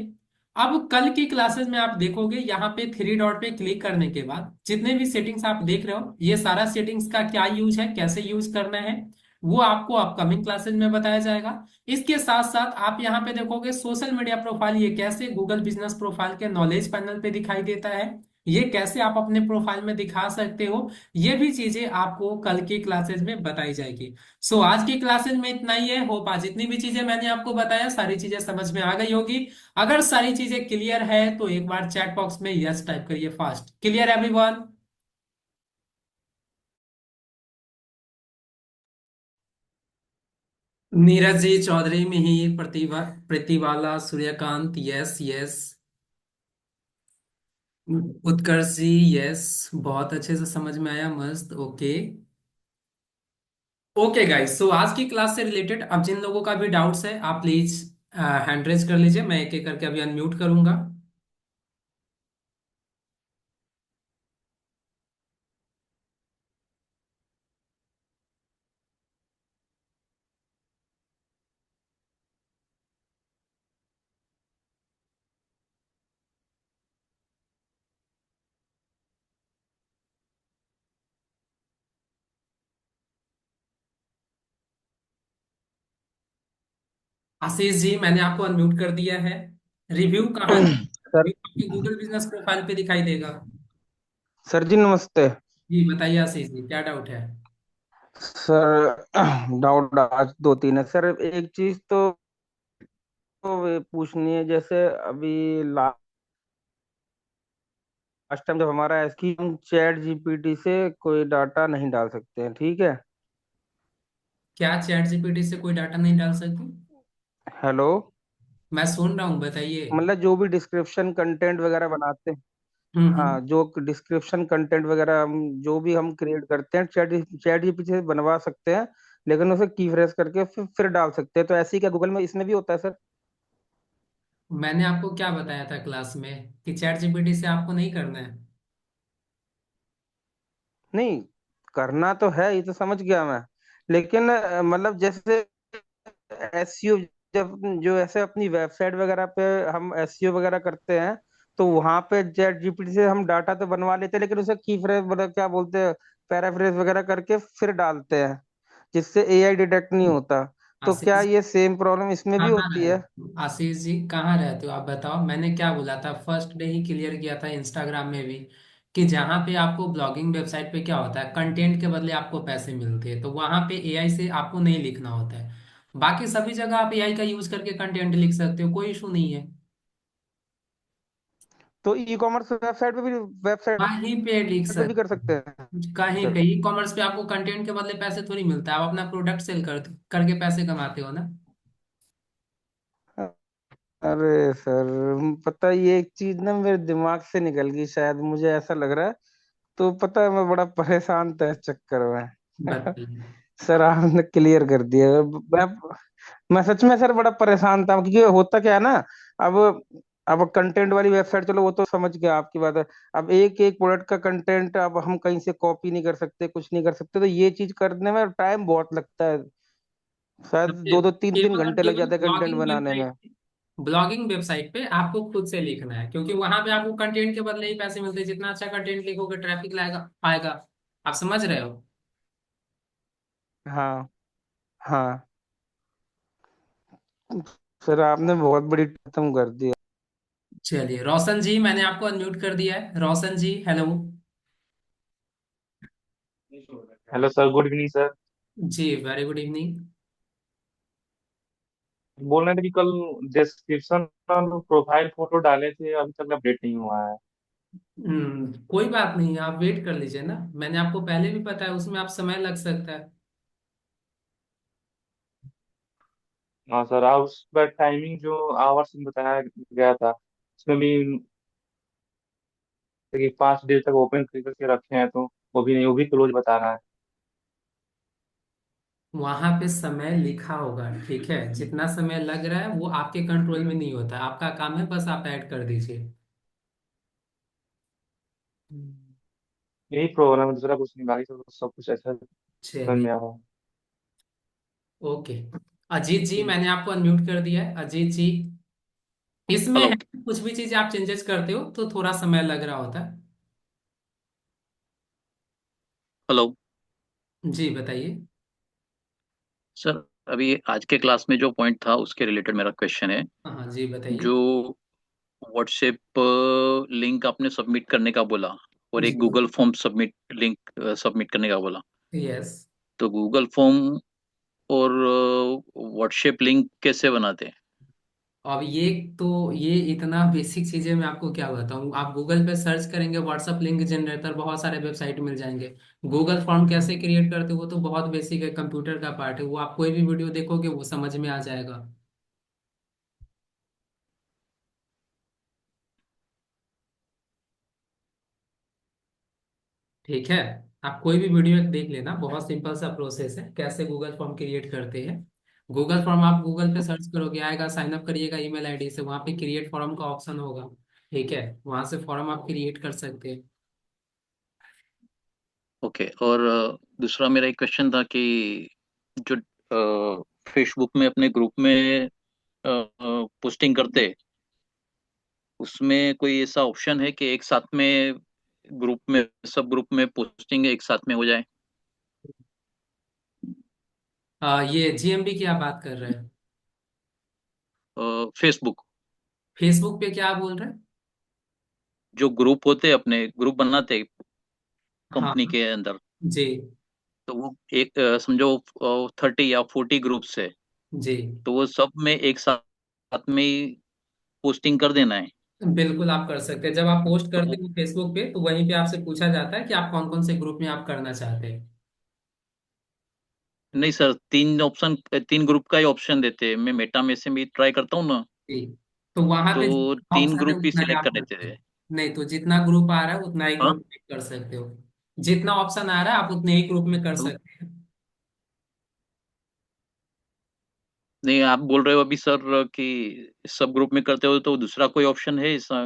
अब कल की क्लासेस में आप देखोगे यहाँ पे थ्री डॉट पे क्लिक करने के बाद जितने भी सेटिंग्स आप देख रहे हो, ये सारा सेटिंग्स का क्या यूज है, कैसे यूज करना है, वो आपको अपकमिंग क्लासेस में बताया जाएगा। इसके साथ साथ आप यहाँ पे देखोगे सोशल मीडिया प्रोफाइल, ये कैसे गूगल बिजनेस प्रोफाइल के नॉलेज पैनल पे दिखाई देता है, ये कैसे आप अपने प्रोफाइल में दिखा सकते हो, ये भी चीजें आपको कल की क्लासेस में बताई जाएगी। सो आज की क्लासेस में इतना ही है। होप आज जितनी भी चीजें मैंने आपको बताया सारी चीजें समझ में आ गई होगी। अगर सारी चीजें क्लियर है तो एक बार चैट बॉक्स में यस टाइप करिए fast. Clear everyone? Neeraj ji, Chaudhary, Mihir, Pratibha, Pratiwala, Suryakant, yes yes. Utkarsh ji, yes. बहुत अच्छे से समझ में आया, मस्त, ओके। ओके गाइस, सो आज की क्लास से रिलेटेड अब जिन लोगों का भी डाउट्स है आप प्लीज हैंड रेज कर लीजिए, मैं एक एक करके अभी अनम्यूट करूंगा। आशीष जी, मैंने आपको अनम्यूट कर दिया है। रिव्यू कहाँ? सर आपके गूगल बिजनेस प्रोफाइल पे दिखाई देगा। सर जी नमस्ते। जी बताइए आशीष जी, क्या डाउट है? सर डाउट आज दो तीन है सर। एक चीज तो ये पूछनी है, जैसे अभी लास्ट टाइम जब हमारा है कि हम चैट जीपीटी से कोई डाटा नहीं डाल सकते हैं, ठीक है। क्या चैट जीपीटी से कोई डाटा नहीं डाल सकते? हेलो। मैं सुन रहा हूँ, बताइए। मतलब जो भी डिस्क्रिप्शन कंटेंट वगैरह बनाते हैं, हाँ, हम्म। जो डिस्क्रिप्शन कंटेंट वगैरह हम जो भी हम क्रिएट करते हैं चैट चैट जीपीटी से बनवा सकते हैं, लेकिन उसे की फ्रेश करके फिर डाल सकते हैं। तो ऐसे ही क्या गूगल में इसमें भी होता है सर? मैंने आपको क्या बताया था क्लास में कि चैट जीपीटी से आपको नहीं करना है। नहीं, करना तो है, ये तो समझ गया मैं। लेकिन मतलब जैसे एसईओ, जब जो ऐसे अपनी वेबसाइट वगैरह पे हम एसईओ वगैरह करते हैं, तो वहां पे चैट जीपीटी से हम डाटा तो बनवा लेते हैं, लेकिन उसे की फ्रेज मतलब क्या बोलते हैं, पैराफ्रेज वगैरह करके फिर डालते हैं, जिससे एआई डिटेक्ट नहीं होता। तो क्या आशीष, ये सेम प्रॉब्लम इसमें भी कहाँ होती है? रहते हो आशीष जी? कहाँ रहते हो आप बताओ। मैंने क्या बोला था, फर्स्ट डे ही क्लियर किया था इंस्टाग्राम में भी, कि जहाँ पे आपको ब्लॉगिंग वेबसाइट पे क्या होता है, कंटेंट के बदले आपको पैसे मिलते हैं, तो वहाँ पे एआई से आपको नहीं लिखना होता है। बाकी सभी जगह आप एआई का यूज करके कंटेंट लिख सकते हो, कोई इशू नहीं है। तो ई कॉमर्स वेबसाइट पे भी, वेबसाइट कहीं पे लिख पे भी कर सकते सकते हैं हो, कहीं सर? पे। ई कॉमर्स पे आपको कंटेंट के बदले पैसे थोड़ी मिलता है, आप अपना प्रोडक्ट सेल करके पैसे कमाते हो ना। अरे सर, पता है, ये एक चीज ना मेरे दिमाग से निकल गई शायद, मुझे ऐसा लग रहा है। तो पता है, मैं बड़ा परेशान था इस चक्कर में। बताइए। सर आपने क्लियर कर दिया। मैं सच में सर बड़ा परेशान था, क्योंकि होता क्या है ना, अब अब कंटेंट वाली वेबसाइट, चलो वो तो समझ गया आपकी बात है। अब एक एक प्रोडक्ट का कंटेंट अब हम कहीं से कॉपी नहीं कर सकते, कुछ नहीं कर सकते, तो ये चीज करने में टाइम बहुत लगता है। शायद सबसे दो दो तीन तीन केवल और घंटे लग केवल जाते हैं कंटेंट ब्लॉगिंग बनाने में। वेबसाइट, ब्लॉगिंग वेबसाइट पे आपको खुद से लिखना है, क्योंकि वहां पे आपको कंटेंट के बदले ही पैसे मिलते हैं। जितना अच्छा कंटेंट लिखोगे, ट्रैफिक लाएगा आएगा। आप समझ रहे हो? हाँ, हाँ। सर आपने बहुत बड़ी खत्म कर दी। चलिए रोशन जी, मैंने आपको अनम्यूट कर दिया है। Roshan ji, hello. Hello sir, good evening sir. जी, वेरी गुड इवनिंग। बोल रहे थे कि कल डिस्क्रिप्शन और प्रोफाइल फोटो डाले थे, अभी तक अपडेट नहीं हुआ है। कोई बात नहीं, आप वेट कर लीजिए ना। मैंने आपको पहले भी बताया, उसमें आप समय लग सकता है। हाँ सर, आप उस पर टाइमिंग जो आवर्स में बताया गया था उसमें भी कि 5 डेज तक ओपन करके रखे हैं, तो वो भी नहीं, वो भी क्लोज बता रहा है। वहां पे समय लिखा होगा, ठीक है। जितना समय लग रहा है वो आपके कंट्रोल में नहीं होता, आपका काम है बस आप ऐड कर दीजिए। यही प्रॉब्लम है, दूसरा कुछ नहीं, बाकी सब कुछ अच्छा समझ चलिए, में आ रहा है। ओके। अजीत जी, ठीक। मैंने आपको अनम्यूट कर दिया है। अजीत जी, इसमें हेलो है, कुछ भी चीज आप चेंजेस करते हो तो थोड़ा समय लग रहा होता है। हेलो जी बताइए। सर। अभी आज के क्लास में जो पॉइंट था उसके रिलेटेड मेरा क्वेश्चन है। हाँ हाँ, जी बताइए। जो व्हाट्सएप लिंक आपने सबमिट करने का बोला और जी। एक Google form submit link submit करने का बोला, यस। तो गूगल फॉर्म और व्हाट्सएप लिंक कैसे बनाते हैं? अब ये इतना बेसिक चीजें मैं आपको क्या बताऊं। आप गूगल पे सर्च करेंगे व्हाट्सएप लिंक जनरेटर, बहुत सारे वेबसाइट मिल जाएंगे। गूगल फॉर्म कैसे क्रिएट करते हो वो तो बहुत बेसिक है, कंप्यूटर का पार्ट है वो। आप कोई भी वीडियो देखोगे वो समझ में आ जाएगा। ठीक है। आप कोई भी वीडियो देख लेना, बहुत सिंपल सा प्रोसेस है कैसे गूगल फॉर्म क्रिएट करते हैं। गूगल फॉर्म आप गूगल पे सर्च करोगे, आएगा, साइन अप करिएगा ईमेल आईडी से, वहाँ पे क्रिएट फॉर्म का ऑप्शन होगा। ठीक है, वहाँ से फॉर्म आप क्रिएट कर सकते हैं। ओके। और दूसरा मेरा एक क्वेश्चन था कि जो फेसबुक में अपने ग्रुप में पोस्टिंग करते, उसमें कोई ऐसा ऑप्शन है कि एक साथ में ग्रुप में, सब ग्रुप में पोस्टिंग एक साथ में हो जाए? ये जीएमबी की आप बात कर रहे हैं? फेसबुक, फेसबुक पे क्या बोल रहे हैं? जो ग्रुप होते, अपने ग्रुप बनाते हाँ कंपनी के अंदर, जी। तो वो एक समझो 30 या 40 ग्रुप्स है, जी तो वो सब में एक साथ में ही पोस्टिंग कर देना है। बिल्कुल आप कर सकते हैं। जब आप पोस्ट करते तो हो फेसबुक पे तो वहीं पे आपसे पूछा जाता है कि आप कौन कौन से ग्रुप में आप करना चाहते हैं। नहीं सर, 3 ग्रुप का ही ऑप्शन देते हैं। मैं मेटा में से भी ट्राई करता हूँ ना, जी तो वहां तो पे जितना 3 ग्रुप ऑप्शन है ही उतना ही सिलेक्ट आप कर देते करते हैं। हैं। नहीं तो जितना ग्रुप आ रहा है उतना ही हाँ। ग्रुप में कर सकते हो। जितना ऑप्शन आ रहा है आप उतने ही ग्रुप में कर तो सकते हैं। नहीं, आप बोल रहे हो अभी सर कि सब ग्रुप में करते हो तो दूसरा कोई ऑप्शन है ऐसा?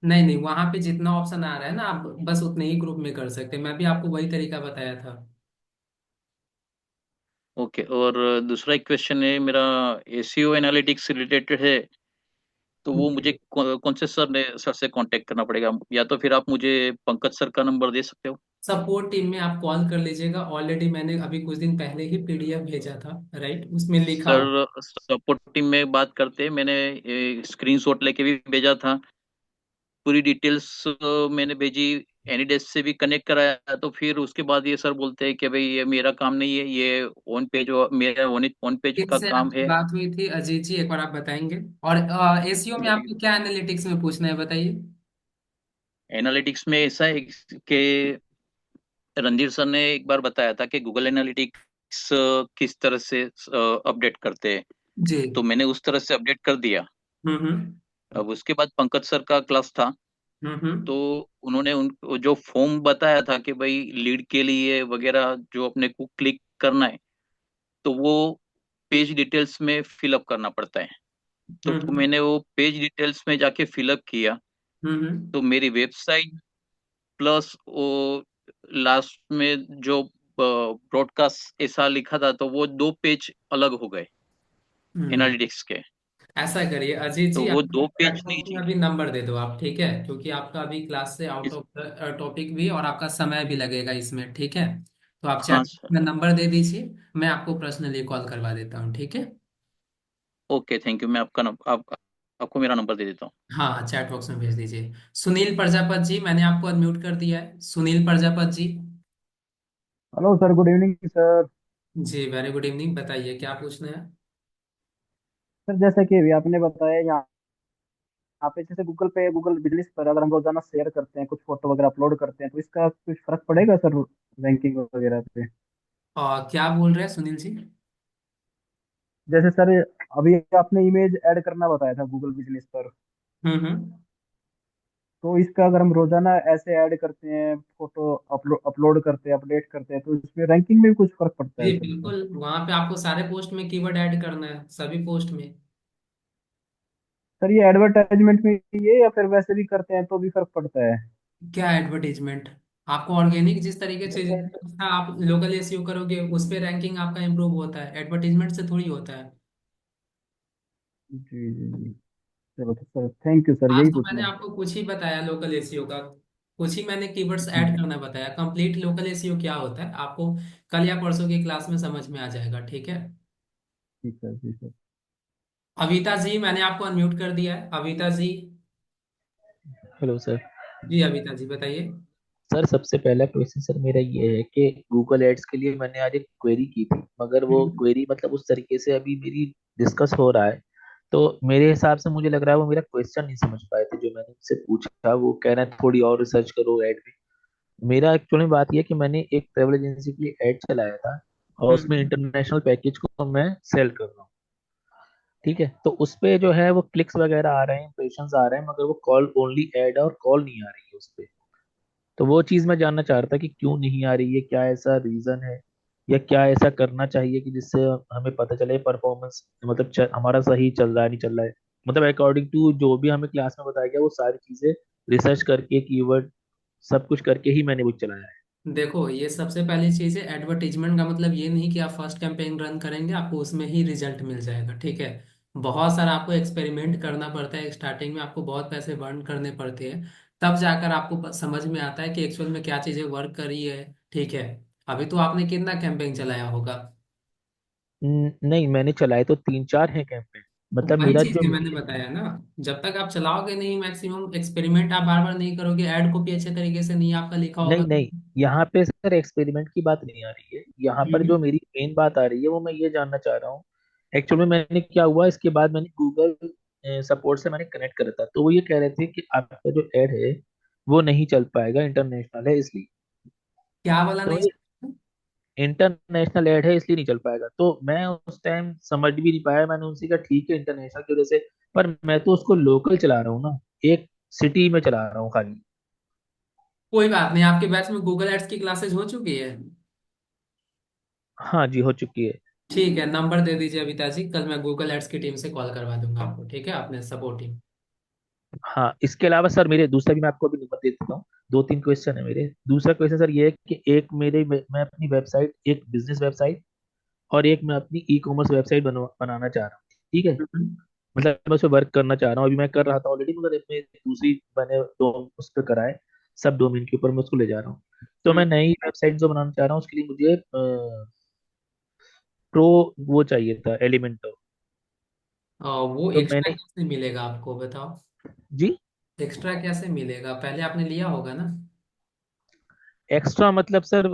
नहीं नहीं, वहां पे जितना ऑप्शन आ रहा है ना आप बस उतने ही ग्रुप में कर सकते हैं। मैं भी आपको वही तरीका बताया था। ओके। और दूसरा एक क्वेश्चन है मेरा, एसईओ एनालिटिक्स से रिलेटेड है। तो वो मुझे कौन से सर से कांटेक्ट करना पड़ेगा, या तो फिर आप मुझे पंकज सर का नंबर दे सकते हो? सपोर्ट टीम में आप कॉल कर लीजिएगा। ऑलरेडी मैंने अभी कुछ दिन पहले ही पीडीएफ भेजा था, राइट, उसमें लिखा हो। सर सपोर्ट टीम में बात करते हैं, मैंने स्क्रीनशॉट लेके भी भेजा था, पूरी डिटेल्स मैंने भेजी। एनी डेस्क से भी कनेक्ट कराया, तो फिर उसके बाद ये सर बोलते हैं कि भाई ये मेरा काम नहीं है, ये ऑन पेज, मेरा ऑन पेज का किनसे काम आपकी है। बात हुई थी अजीत जी, एक बार आप बताएंगे? और एसईओ में आपको क्या एनालिटिक्स में पूछना है बताइए। एनालिटिक्स में ऐसा है कि रणधीर सर ने एक बार बताया था कि गूगल एनालिटिक्स किस तरह से अपडेट करते हैं, जी। तो मैंने उस तरह से अपडेट कर दिया। हम्म। अब उसके बाद पंकज सर का क्लास था, तो हम्म। उन्होंने उन जो फॉर्म बताया था कि भाई लीड के लिए वगैरह जो अपने को क्लिक करना है, तो वो पेज डिटेल्स में फिलअप करना पड़ता है। तो हम्म। मैंने वो पेज डिटेल्स में जाके फिलअप किया, हम्म। तो मेरी वेबसाइट प्लस वो लास्ट में जो ब्रॉडकास्ट ऐसा लिखा था, तो वो 2 पेज अलग हो गए हम्म। एनालिटिक्स के। ऐसा करिए अजीत तो जी, वो आप दो चैट पेज नहीं बॉक्स में चाहिए। अभी नंबर दे दो आप, ठीक है? क्योंकि आपका अभी क्लास से आउट इस, ऑफ टॉपिक भी और आपका समय भी लगेगा इसमें, ठीक है? तो आप हाँ चैट सर। में नंबर दे दीजिए, मैं आपको पर्सनली कॉल करवा देता हूँ, ठीक है? Okay, thank you. मैं आपको मेरा नंबर दे देता हूँ। हाँ चैट बॉक्स में भेज दीजिए। सुनील प्रजापत जी, मैंने आपको अनम्यूट कर दिया है, Sunil Prajapat ji. Hello sir, good evening sir. जी वेरी गुड इवनिंग, बताइए क्या पूछना है। सर जैसे कि अभी आपने बताया, यहाँ पे जैसे गूगल बिजनेस पर अगर हम रोजाना शेयर करते हैं, कुछ फोटो वगैरह अपलोड करते हैं, तो इसका कुछ फर्क पड़ेगा सर रैंकिंग वगैरह पे? और क्या बोल रहे हैं सुनील जी? जैसे सर अभी आपने इमेज ऐड करना बताया था गूगल बिजनेस पर, हम्म। तो इसका अगर हम रोजाना ऐसे ऐड करते हैं, फोटो अपलोड करते हैं, अपडेट करते हैं, तो इसमें रैंकिंग में भी कुछ फर्क पड़ता जी है सर इसका? बिल्कुल, वहां पे आपको सारे पोस्ट में कीवर्ड ऐड करना है, सभी पोस्ट में। सर ये एडवर्टाइजमेंट में ही है या फिर वैसे भी करते हैं तो भी फर्क पड़ता है? क्या एडवर्टीजमेंट? आपको ऑर्गेनिक जिस तरीके से जैसे आप लोकल एसईओ करोगे उस पे रैंकिंग आपका इंप्रूव होता है, एडवर्टीजमेंट से थोड़ी होता है। जी जी जी, चलो तो सर थैंक यू सर, आज यही तो मैंने पूछना था। आपको कुछ ही बताया लोकल एसईओ का, कुछ ही मैंने कीवर्ड्स ऐड करना बताया। कंप्लीट लोकल एसईओ क्या होता है आपको कल या परसों की क्लास में समझ में आ जाएगा, ठीक है? ठीक है जी सर। अविता जी, मैंने आपको अनम्यूट कर दिया है, अविता जी। Hello sir. जी अविता जी बताइए। सर सबसे पहला क्वेश्चन सर मेरा ये है कि गूगल एड्स के लिए मैंने आज एक क्वेरी की थी, मगर वो हम्म। क्वेरी मतलब उस तरीके से अभी मेरी डिस्कस हो रहा है, तो मेरे हिसाब से मुझे लग रहा है वो मेरा क्वेश्चन नहीं समझ पाए थे जो मैंने उनसे पूछा। वो कह रहे हैं थोड़ी और रिसर्च करो ऐड में। मेरा एक्चुअली बात यह है कि मैंने एक ट्रेवल एजेंसी के लिए ऐड चलाया था, और उसमें हम्म। इंटरनेशनल पैकेज को मैं सेल कर रहा हूँ। ठीक है, तो उस पे जो है वो क्लिक्स वगैरह आ रहे हैं, इंप्रेशंस आ रहे हैं, मगर वो कॉल ओनली ऐड है और कॉल नहीं आ रही है उस पे। तो वो चीज मैं जानना चाह रहा था कि क्यों नहीं आ रही है, क्या ऐसा रीजन है, या क्या ऐसा करना चाहिए कि जिससे हमें पता चले परफॉर्मेंस मतलब हमारा सही चल रहा है नहीं चल रहा है। मतलब अकॉर्डिंग टू जो भी हमें क्लास में बताया गया वो सारी चीजें रिसर्च करके, कीवर्ड सब कुछ करके ही मैंने वो चलाया है। देखो ये सबसे पहली चीज है, एडवर्टीजमेंट का मतलब ये नहीं कि आप फर्स्ट कैंपेन रन करेंगे आपको उसमें ही रिजल्ट मिल जाएगा, ठीक है? बहुत सारा आपको एक्सपेरिमेंट करना पड़ता है, स्टार्टिंग में आपको बहुत पैसे बर्न करने पड़ते हैं, तब जाकर आपको समझ में आता है कि एक्चुअल में क्या चीजें वर्क कर रही है, ठीक है? अभी तो आपने कितना कैंपेन चलाया होगा? नहीं, मैंने चलाए तो 3 4 हैं कैंपेन। मतलब वही मेरा चीज जो है मैंने बताया ना, जब तक आप चलाओगे नहीं, मैक्सिमम एक्सपेरिमेंट आप बार बार नहीं करोगे, ऐड कॉपी अच्छे तरीके से नहीं आपका लिखा नहीं होगा। नहीं, यहाँ पे सर एक्सपेरिमेंट की बात नहीं आ रही है। यहाँ पर हम्म। जो मेरी मेन बात आ रही है वो मैं ये जानना चाह रहा हूँ। एक्चुअल में मैंने क्या हुआ, इसके बाद मैंने गूगल सपोर्ट से मैंने कनेक्ट करा था, तो वो ये कह रहे थे कि आपका जो ऐड है वो नहीं चल पाएगा, इंटरनेशनल है इसलिए। क्या वाला तो नहीं ये इंटरनेशनल ऐड है इसलिए नहीं चल पाएगा, तो मैं उस टाइम समझ भी नहीं पाया। मैंने उनसे कहा ठीक है इंटरनेशनल की वजह से, पर मैं तो उसको लोकल चला रहा हूँ ना, एक सिटी में चला रहा हूँ खाली। कोई बात नहीं, आपके बैच में गूगल एड्स की क्लासेज हो चुकी है। हाँ जी, हो चुकी है। ठीक है, नंबर दे दीजिए अविता जी, कल मैं गूगल एड्स की टीम से कॉल करवा दूंगा आपको, ठीक है, अपने सपोर्ट टीम। हाँ, इसके अलावा सर मेरे दूसरा भी, मैं आपको अभी नंबर दे देता हूँ। दो तीन क्वेश्चन है मेरे। दूसरा क्वेश्चन सर ये है कि एक मैं अपनी वेबसाइट, एक बिजनेस वेबसाइट और एक मैं अपनी ई कॉमर्स वेबसाइट बनाना चाह रहा हूँ। ठीक है, मतलब मैं उस पर वर्क करना चाह रहा हूँ। अभी मैं कर रहा था ऑलरेडी, मगर इसमें दूसरी मैंने दो उस पर करा है, सब डोमेन के ऊपर मैं उसको ले जा रहा हूँ। तो मैं नई वेबसाइट जो बनाना चाह रहा हूँ उसके लिए मुझे प्रो वो चाहिए था, एलिमेंटो। वो तो एक्स्ट्रा मैंने, कैसे मिलेगा आपको बताओ। जी, एक्स्ट्रा कैसे मिलेगा, पहले आपने लिया होगा ना। एक्स्ट्रा मतलब सर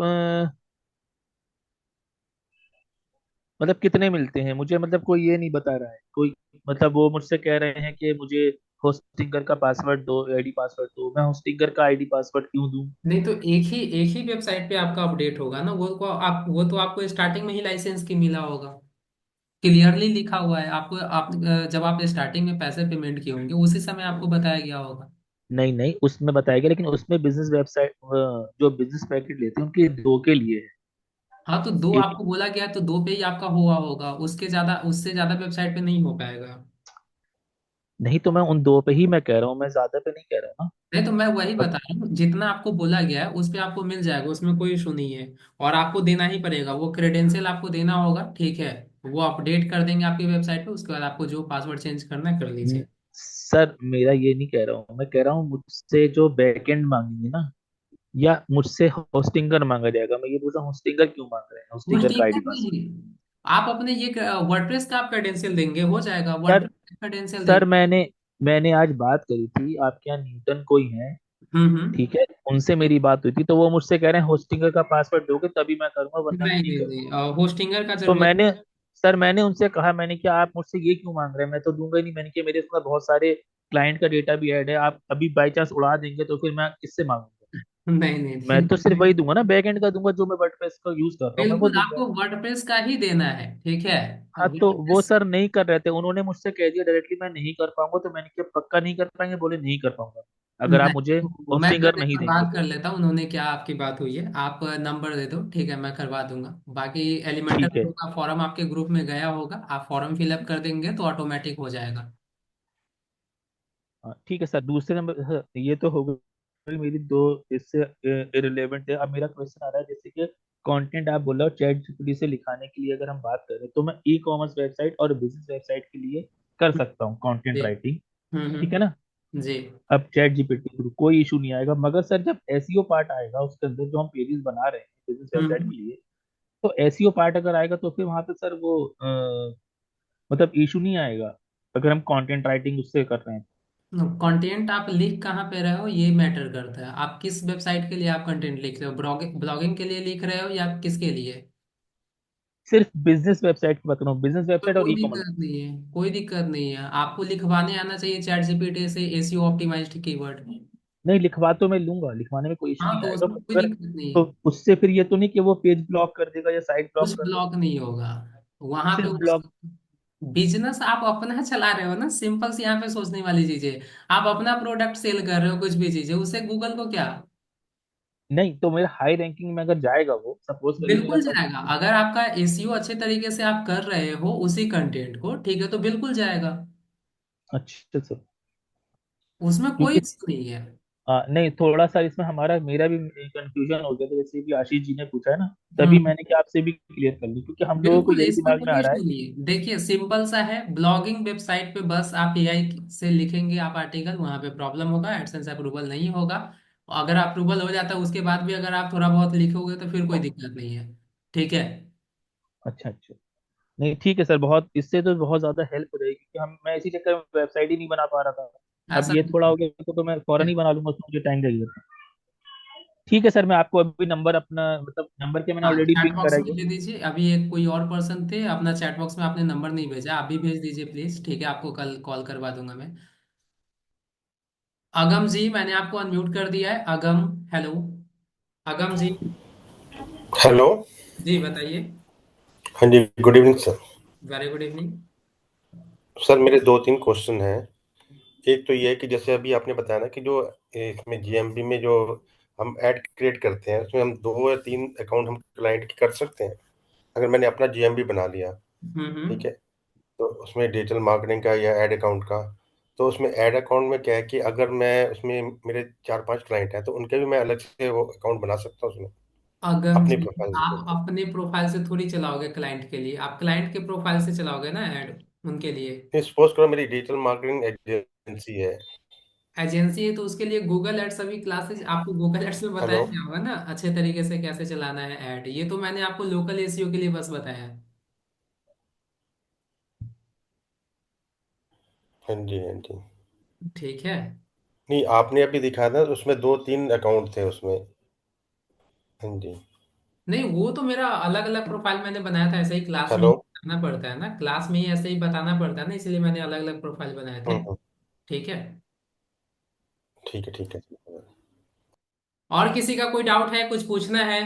मतलब कितने मिलते हैं मुझे, मतलब कोई ये नहीं बता रहा है कोई। मतलब वो मुझसे कह रहे हैं कि मुझे होस्टिंगर का पासवर्ड दो, आईडी पासवर्ड दो। मैं होस्टिंगर का आईडी पासवर्ड क्यों दूं? नहीं तो एक ही वेबसाइट पे आपका अपडेट होगा ना, वो तो आपको स्टार्टिंग में ही लाइसेंस की मिला होगा। क्लियरली लिखा हुआ है आपको, जब आप स्टार्टिंग में पैसे पेमेंट किए होंगे उसी समय आपको बताया गया होगा। नहीं नहीं, उसमें बताएगा, लेकिन उसमें बिजनेस वेबसाइट, जो बिजनेस पैकेट लेते हैं उनके दो के लिए है। हाँ तो दो एक, आपको बोला गया है, तो दो पे ही आपका हुआ होगा, उससे ज्यादा वेबसाइट पे नहीं हो पाएगा। नहीं तो मैं उन दो पे ही मैं कह रहा हूँ, मैं ज्यादा पे नहीं कह रहा हूँ नहीं तो मैं वही ना। बता रहा हूँ, जितना आपको बोला गया है उस पे आपको मिल जाएगा, उसमें कोई इशू नहीं है। और आपको देना ही पड़ेगा, वो क्रेडेंशियल आपको देना होगा, ठीक है। वो अपडेट कर देंगे आपकी वेबसाइट पे, उसके बाद आपको जो पासवर्ड चेंज करना है कर लीजिए। सर मेरा ये नहीं कह रहा हूँ, मैं कह रहा हूँ मुझसे जो बैकएंड मांगेंगे ना, या मुझसे होस्टिंगर मांगा जाएगा। मैं ये पूछ रहा हूँ होस्टिंगर क्यों मांग रहे हैं, होस्टिंगर का आईडी होस्टिंगर पासवर्ड। नहीं, आप अपने ये वर्डप्रेस का आप क्रेडेंशियल देंगे, हो जाएगा, सर वर्डप्रेस का क्रेडेंशियल सर देंगे। मैंने आज बात करी थी, आपके यहाँ न्यूटन कोई है, हम्म। ठीक है, उनसे मेरी बात हुई थी, तो वो मुझसे कह रहे हैं होस्टिंगर का पासवर्ड दोगे तभी मैं करूंगा, वरना मैं नहीं नहीं नहीं करूंगा। नहीं, होस्टिंगर का तो जरूरत। मैंने उनसे कहा, मैंने कि आप मुझसे ये क्यों मांग रहे हैं, मैं तो दूंगा ही नहीं। मैंने कि मेरे साथ बहुत सारे क्लाइंट का डेटा भी ऐड है, आप अभी बाई चांस उड़ा देंगे तो फिर मैं किससे मांगूंगा? नहीं नहीं मैं तो सिर्फ नहीं, वही दूंगा ना, बैक एंड का दूंगा, जो मैं वर्डप्रेस का यूज कर रहा हूँ मैं वो बिल्कुल दूंगा। आपको वर्डप्रेस का ही देना है, ठीक है। हाँ, तो वो वर्डप्रेस। सर नहीं कर रहे थे, उन्होंने मुझसे कह दिया डायरेक्टली मैं नहीं कर पाऊंगा। तो मैंने कहा पक्का नहीं कर पाएंगे? बोले नहीं कर पाऊंगा अगर आप नहीं मुझे तो मैं होस्टिंगर पहले नहीं मैं देंगे बात कर तो। लेता हूँ उन्होंने क्या आपकी बात हुई है, आप नंबर दे दो, ठीक है, मैं करवा दूंगा। बाकी एलिमेंटर ठीक है। का फॉर्म आपके ग्रुप में गया होगा, आप फॉर्म फिलअप कर देंगे तो ऑटोमेटिक हो जाएगा। हाँ ठीक है सर, दूसरे नंबर, हाँ, ये तो हो गई मेरी दो, इससे इरिलेवेंट है। अब मेरा क्वेश्चन आ रहा है, जैसे कि कंटेंट आप बोल रहे हो चैट जीपीटी से लिखाने के लिए अगर हम बात करें, तो मैं ई कॉमर्स वेबसाइट और बिजनेस वेबसाइट के लिए कर सकता हूँ कंटेंट जी। राइटिंग, ठीक है ना? जी। अब चैट जीपीटी थ्रू कोई इशू नहीं आएगा, मगर सर जब एसईओ पार्ट आएगा उसके अंदर, जो हम पेजेस बना रहे हैं बिजनेस वेबसाइट हम्म। के लिए, तो एसईओ पार्ट अगर आएगा तो फिर वहां पे सर वो मतलब इशू नहीं आएगा अगर हम कंटेंट राइटिंग उससे कर रहे हैं? कंटेंट आप लिख कहाँ पे रहे हो ये मैटर करता है, आप किस वेबसाइट के लिए आप कंटेंट लिख रहे हो, ब्लॉगिंग ब्लॉगिंग के लिए लिख रहे हो या किसके लिए। सिर्फ बिजनेस वेबसाइट की बात कर रहा हूँ, बिजनेस तो वेबसाइट और कोई ई कॉमर्स। दिक्कत नहीं है, कोई दिक्कत नहीं है, आपको लिखवाने आना चाहिए चैट जीपीटी से एसईओ ऑप्टिमाइज्ड कीवर्ड। नहीं, लिखवा तो मैं लूंगा, लिखवाने में कोई इशू हाँ नहीं तो आएगा, उसमें कोई मगर दिक्कत नहीं है। तो उससे फिर ये तो नहीं कि वो पेज ब्लॉक कर देगा या साइट ब्लॉक कुछ कर देगा? ब्लॉक नहीं होगा वहां पे। सिर्फ उस ब्लॉक। बिजनेस आप अपना चला रहे हो ना, सिंपल सी यहाँ पे सोचने वाली चीज है। आप अपना प्रोडक्ट सेल कर रहे हो, कुछ भी चीज है, उससे गूगल को क्या। नहीं तो मेरा हाई रैंकिंग में अगर जाएगा वो, सपोज करिए मेरा बिल्कुल सब। जाएगा, अगर आपका एसईओ अच्छे तरीके से आप कर रहे हो उसी कंटेंट को, ठीक है, तो बिल्कुल जाएगा। अच्छा सर, उसमें कोई क्योंकि इशू नहीं है। नहीं, थोड़ा सा इसमें हमारा मेरा भी कंफ्यूजन हो गया था, जैसे भी आशीष जी ने पूछा है ना, तभी हम्म। मैंने कि आपसे भी क्लियर कर ली, क्योंकि हम लोगों को बिल्कुल यही इसमें दिमाग में कोई आ रहा इशू है। नहीं है, देखिए सिंपल सा है, ब्लॉगिंग वेबसाइट पे बस आप एआई से लिखेंगे आप आर्टिकल, वहां पे प्रॉब्लम होगा, एडसेंस अप्रूवल नहीं होगा। अगर अप्रूवल हो जाता है उसके बाद भी अगर आप थोड़ा बहुत लिखोगे तो फिर कोई दिक्कत नहीं है, ठीक है। अच्छा अच्छा। नहीं ठीक है सर, बहुत इससे तो बहुत ज़्यादा हेल्प हो जाएगी, क्योंकि मैं इसी चक्कर में वेबसाइट ही नहीं बना पा रहा था। अब ऐसा ये थोड़ा नहीं हो गया तो मैं फौरन ही बना लूंगा, उसमें मुझे टाइम लगेगा। ठीक है सर, मैं आपको अभी नंबर अपना, मतलब नंबर के मैंने हाँ, ऑलरेडी चैट पिंग बॉक्स करा में है। दे दीजिए। अभी एक कोई और पर्सन थे, अपना चैट बॉक्स में आपने नंबर नहीं भेजा, आप भी भेज दीजिए प्लीज, ठीक है? आपको कल कॉल करवा दूंगा मैं। अगम जी, मैंने आपको अनम्यूट कर दिया है। अगम, हेलो। अगम जी। हेलो। जी बताइए। हाँ जी, good evening sir. Very good evening. Sir मेरे दो तीन क्वेश्चन हैं। एक तो ये है कि जैसे अभी आपने बताया ना कि जो इसमें जीएमबी में जो हम ऐड क्रिएट करते हैं, उसमें हम दो या तीन अकाउंट हम क्लाइंट के कर सकते हैं। अगर मैंने अपना जीएमबी बना लिया, ठीक हम्म। है, तो उसमें डिजिटल मार्केटिंग का या ऐड अकाउंट का, तो उसमें ऐड अकाउंट में क्या है कि अगर मैं उसमें मेरे चार पांच क्लाइंट हैं तो उनके भी मैं अलग से वो अकाउंट बना सकता हूँ उसमें अगम अपनी जी, प्रोफाइल आप से। अपने प्रोफाइल से थोड़ी चलाओगे क्लाइंट के लिए, आप क्लाइंट के प्रोफाइल से चलाओगे ना ऐड उनके लिए। सपोज करो मेरी डिजिटल मार्केटिंग एजेंसी है। एजेंसी है तो उसके लिए गूगल एड्स, सभी क्लासेस आपको गूगल एड्स में बताया हेलो। गया होगा ना अच्छे तरीके से कैसे चलाना है ऐड। ये तो मैंने आपको लोकल एसईओ के लिए बस बताया है। हाँ जी, हाँ जी। ठीक है। नहीं, आपने अभी दिखाया था उसमें दो तीन अकाउंट थे उसमें। हाँ जी। नहीं, वो तो मेरा अलग अलग प्रोफाइल मैंने बनाया था, ऐसे ही क्लास में ही हेलो। बताना पड़ता है ना, क्लास में ही ऐसे ही बताना पड़ता है ना, इसलिए मैंने अलग अलग प्रोफाइल बनाए थे। हम्म। ठीक है। ठीक है, ठीक है, ठीक है। और किसी का कोई डाउट है, कुछ पूछना है?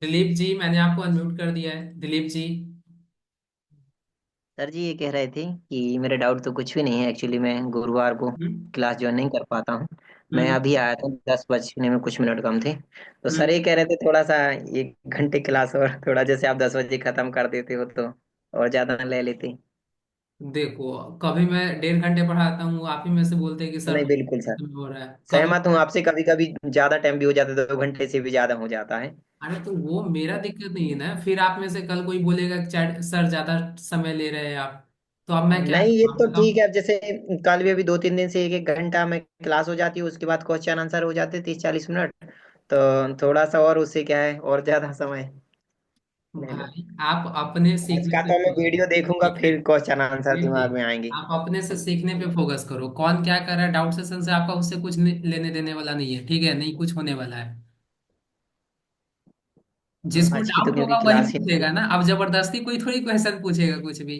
दिलीप जी, मैंने आपको अनम्यूट कर दिया है, दिलीप जी। सर जी ये कह रहे थे कि मेरे डाउट तो कुछ भी नहीं है। एक्चुअली मैं गुरुवार को हम्म क्लास ज्वाइन नहीं कर पाता हूँ। मैं हम्म अभी आया था, 10 बजने में कुछ मिनट कम थे। तो सर हम्म। ये कह रहे थे थोड़ा सा 1 घंटे क्लास और थोड़ा जैसे आप 10 बजे खत्म कर देते हो तो और ज्यादा ले लेते। देखो, कभी मैं 1.5 घंटे पढ़ाता हूँ, आप ही में से बोलते हैं कि सर नहीं 2 बिल्कुल घंटे सर, में हो रहा है कभी। सहमत हूँ आपसे। कभी कभी ज्यादा टाइम भी हो जाता है, 2 घंटे से भी ज्यादा हो जाता है। अरे तो वो मेरा दिक्कत नहीं है ना, फिर आप में से कल कोई बोलेगा कि सर ज्यादा समय ले रहे हैं आप, तो अब मैं क्या नहीं ये करूं? आप तो बताओ। ठीक है। अब जैसे कल भी अभी 2 3 दिन से 1 1 घंटा में क्लास हो जाती है, उसके बाद क्वेश्चन आंसर हो जाते 30 40 मिनट। तो थोड़ा सा और उससे क्या है, और ज्यादा समय ले लो। भाई, आप अपने आज सीखने का पे तो मैं फोकस वीडियो करो, देखूंगा ठीक है? फिर क्वेश्चन आंसर देखिए, दिमाग में आएंगे। आप अपने से सीखने पे फोकस करो, कौन क्या कर रहा है डाउट सेशन से आपका उससे कुछ लेने देने वाला नहीं है, ठीक है? नहीं कुछ होने वाला है। जिसको आज की तो डाउट क्योंकि होगा वही क्लास ही नहीं पूछेगा हुई। ना, अब जबरदस्ती कोई थोड़ी क्वेश्चन पूछेगा कुछ भी।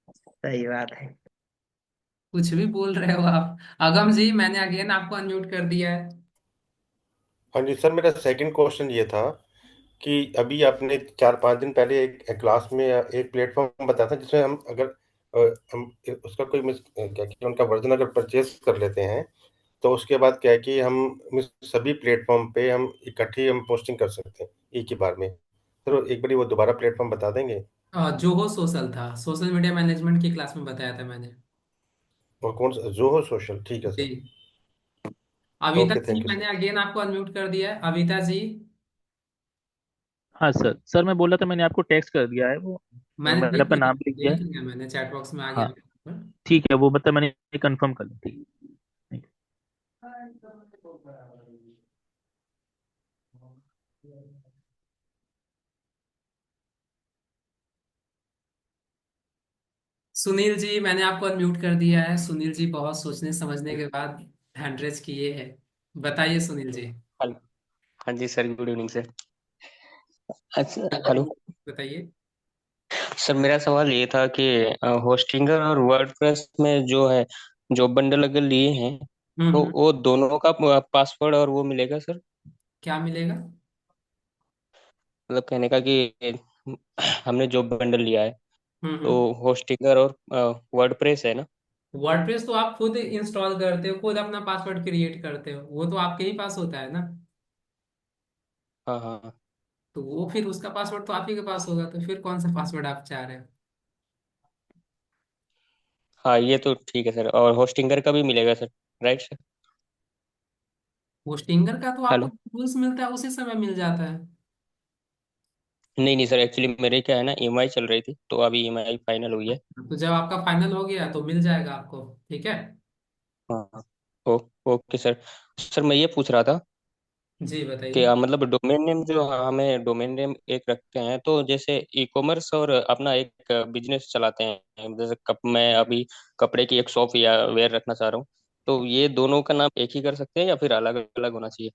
सही बात है। कुछ भी बोल रहे हो आप। अगम जी, मैंने अगेन आपको अनम्यूट कर दिया है। हाँ जी सर, मेरा सेकंड क्वेश्चन ये था कि अभी आपने चार पांच दिन पहले एक क्लास में एक प्लेटफॉर्म बताया था जिसमें हम अगर हम उसका कोई क्या कहते हैं उनका वर्जन अगर परचेज कर लेते हैं, तो उसके बाद क्या है कि हम सभी प्लेटफॉर्म पे हम इकट्ठी हम पोस्टिंग कर सकते हैं एक ही बार में। सर एक बारी वो दोबारा प्लेटफॉर्म बता देंगे? जोहो सोशल था, सोशल मीडिया मैनेजमेंट की क्लास में बताया था मैंने। और कौन सा जोहो सोशल? ठीक है सर। जी। अविता ओके, जी, थैंक यू मैंने सर। अगेन आपको अनम्यूट कर दिया है, अविता जी। हाँ सर, सर मैं बोला था, मैंने आपको टेक्स्ट कर दिया है वो, मैंने मैंने देख अपना लिया, नाम लिख दिया है। मैंने चैट बॉक्स में आ गया हाँ मेरे ऊपर। ठीक है, वो मतलब मैंने कंफर्म कर लिया, ठीक है। ठीक है। सुनील जी, मैंने आपको अनम्यूट कर दिया है। सुनील जी बहुत सोचने समझने के बाद हैंड रेज किए हैं। बताइए सुनील जी। हेलो। हाँ जी सर, गुड इवनिंग सर। अच्छा हेलो। बताइए। सर मेरा सवाल ये था कि होस्टिंगर और वर्डप्रेस में जो है, जो बंडल अगर लिए हैं, तो हम्म। वो दोनों का पासवर्ड और वो मिलेगा सर? क्या मिलेगा? मतलब कहने का कि हमने जो बंडल लिया है, तो हम्म। होस्टिंगर और वर्डप्रेस है ना? वर्डप्रेस तो आप खुद इंस्टॉल करते हो, खुद अपना पासवर्ड क्रिएट करते हो, वो तो आपके ही पास होता है ना। हाँ हाँ। तो वो फिर उसका पासवर्ड तो आप ही के पास होगा, तो फिर कौन सा पासवर्ड आप चाह रहे हो? हाँ ये तो ठीक है सर, और होस्टिंगर का भी मिलेगा सर? Right sir? होस्टिंगर का तो आपको हेलो। टूल्स मिलता है उसी समय मिल जाता है। नहीं नहीं सर, एक्चुअली मेरे क्या है ना, ईएमआई चल रही थी, तो अभी ईएमआई फाइनल हुई है। तो जब आपका फाइनल हो गया तो मिल जाएगा आपको। ठीक है। हाँ। ओ, ओके सर। सर मैं ये पूछ रहा था जी कि बताइए। मतलब डोमेन नेम जो हमें डोमेन नेम एक रखते हैं, तो जैसे ई कॉमर्स और अपना एक बिजनेस चलाते हैं, जैसे मैं अभी कपड़े की एक शॉप या वेयर रखना चाह रहा हूँ, तो ये दोनों का नाम एक ही कर सकते हैं या फिर अलग अलग होना चाहिए?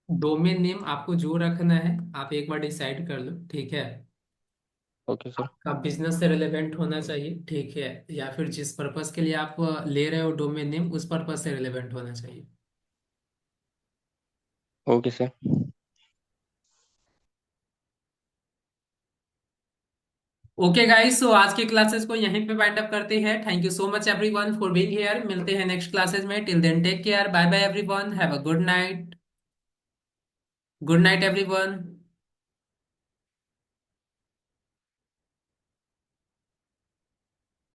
डोमेन नेम आपको जो रखना है आप एक बार डिसाइड कर लो। ठीक है। Okay sir. आपका बिजनेस से रिलेवेंट होना चाहिए। ठीक है। या फिर जिस पर्पस के लिए आप ले रहे हो डोमेन नेम उस पर्पस से रिलेवेंट होना चाहिए। Okay sir. ओके गाइस, सो आज के क्लासेस को यहीं पे वाइंड अप करते हैं। Thank you so much everyone for being here. मिलते हैं नेक्स्ट क्लासेस में। Till then take care. Bye bye everyone. Have a good night. Good night everyone.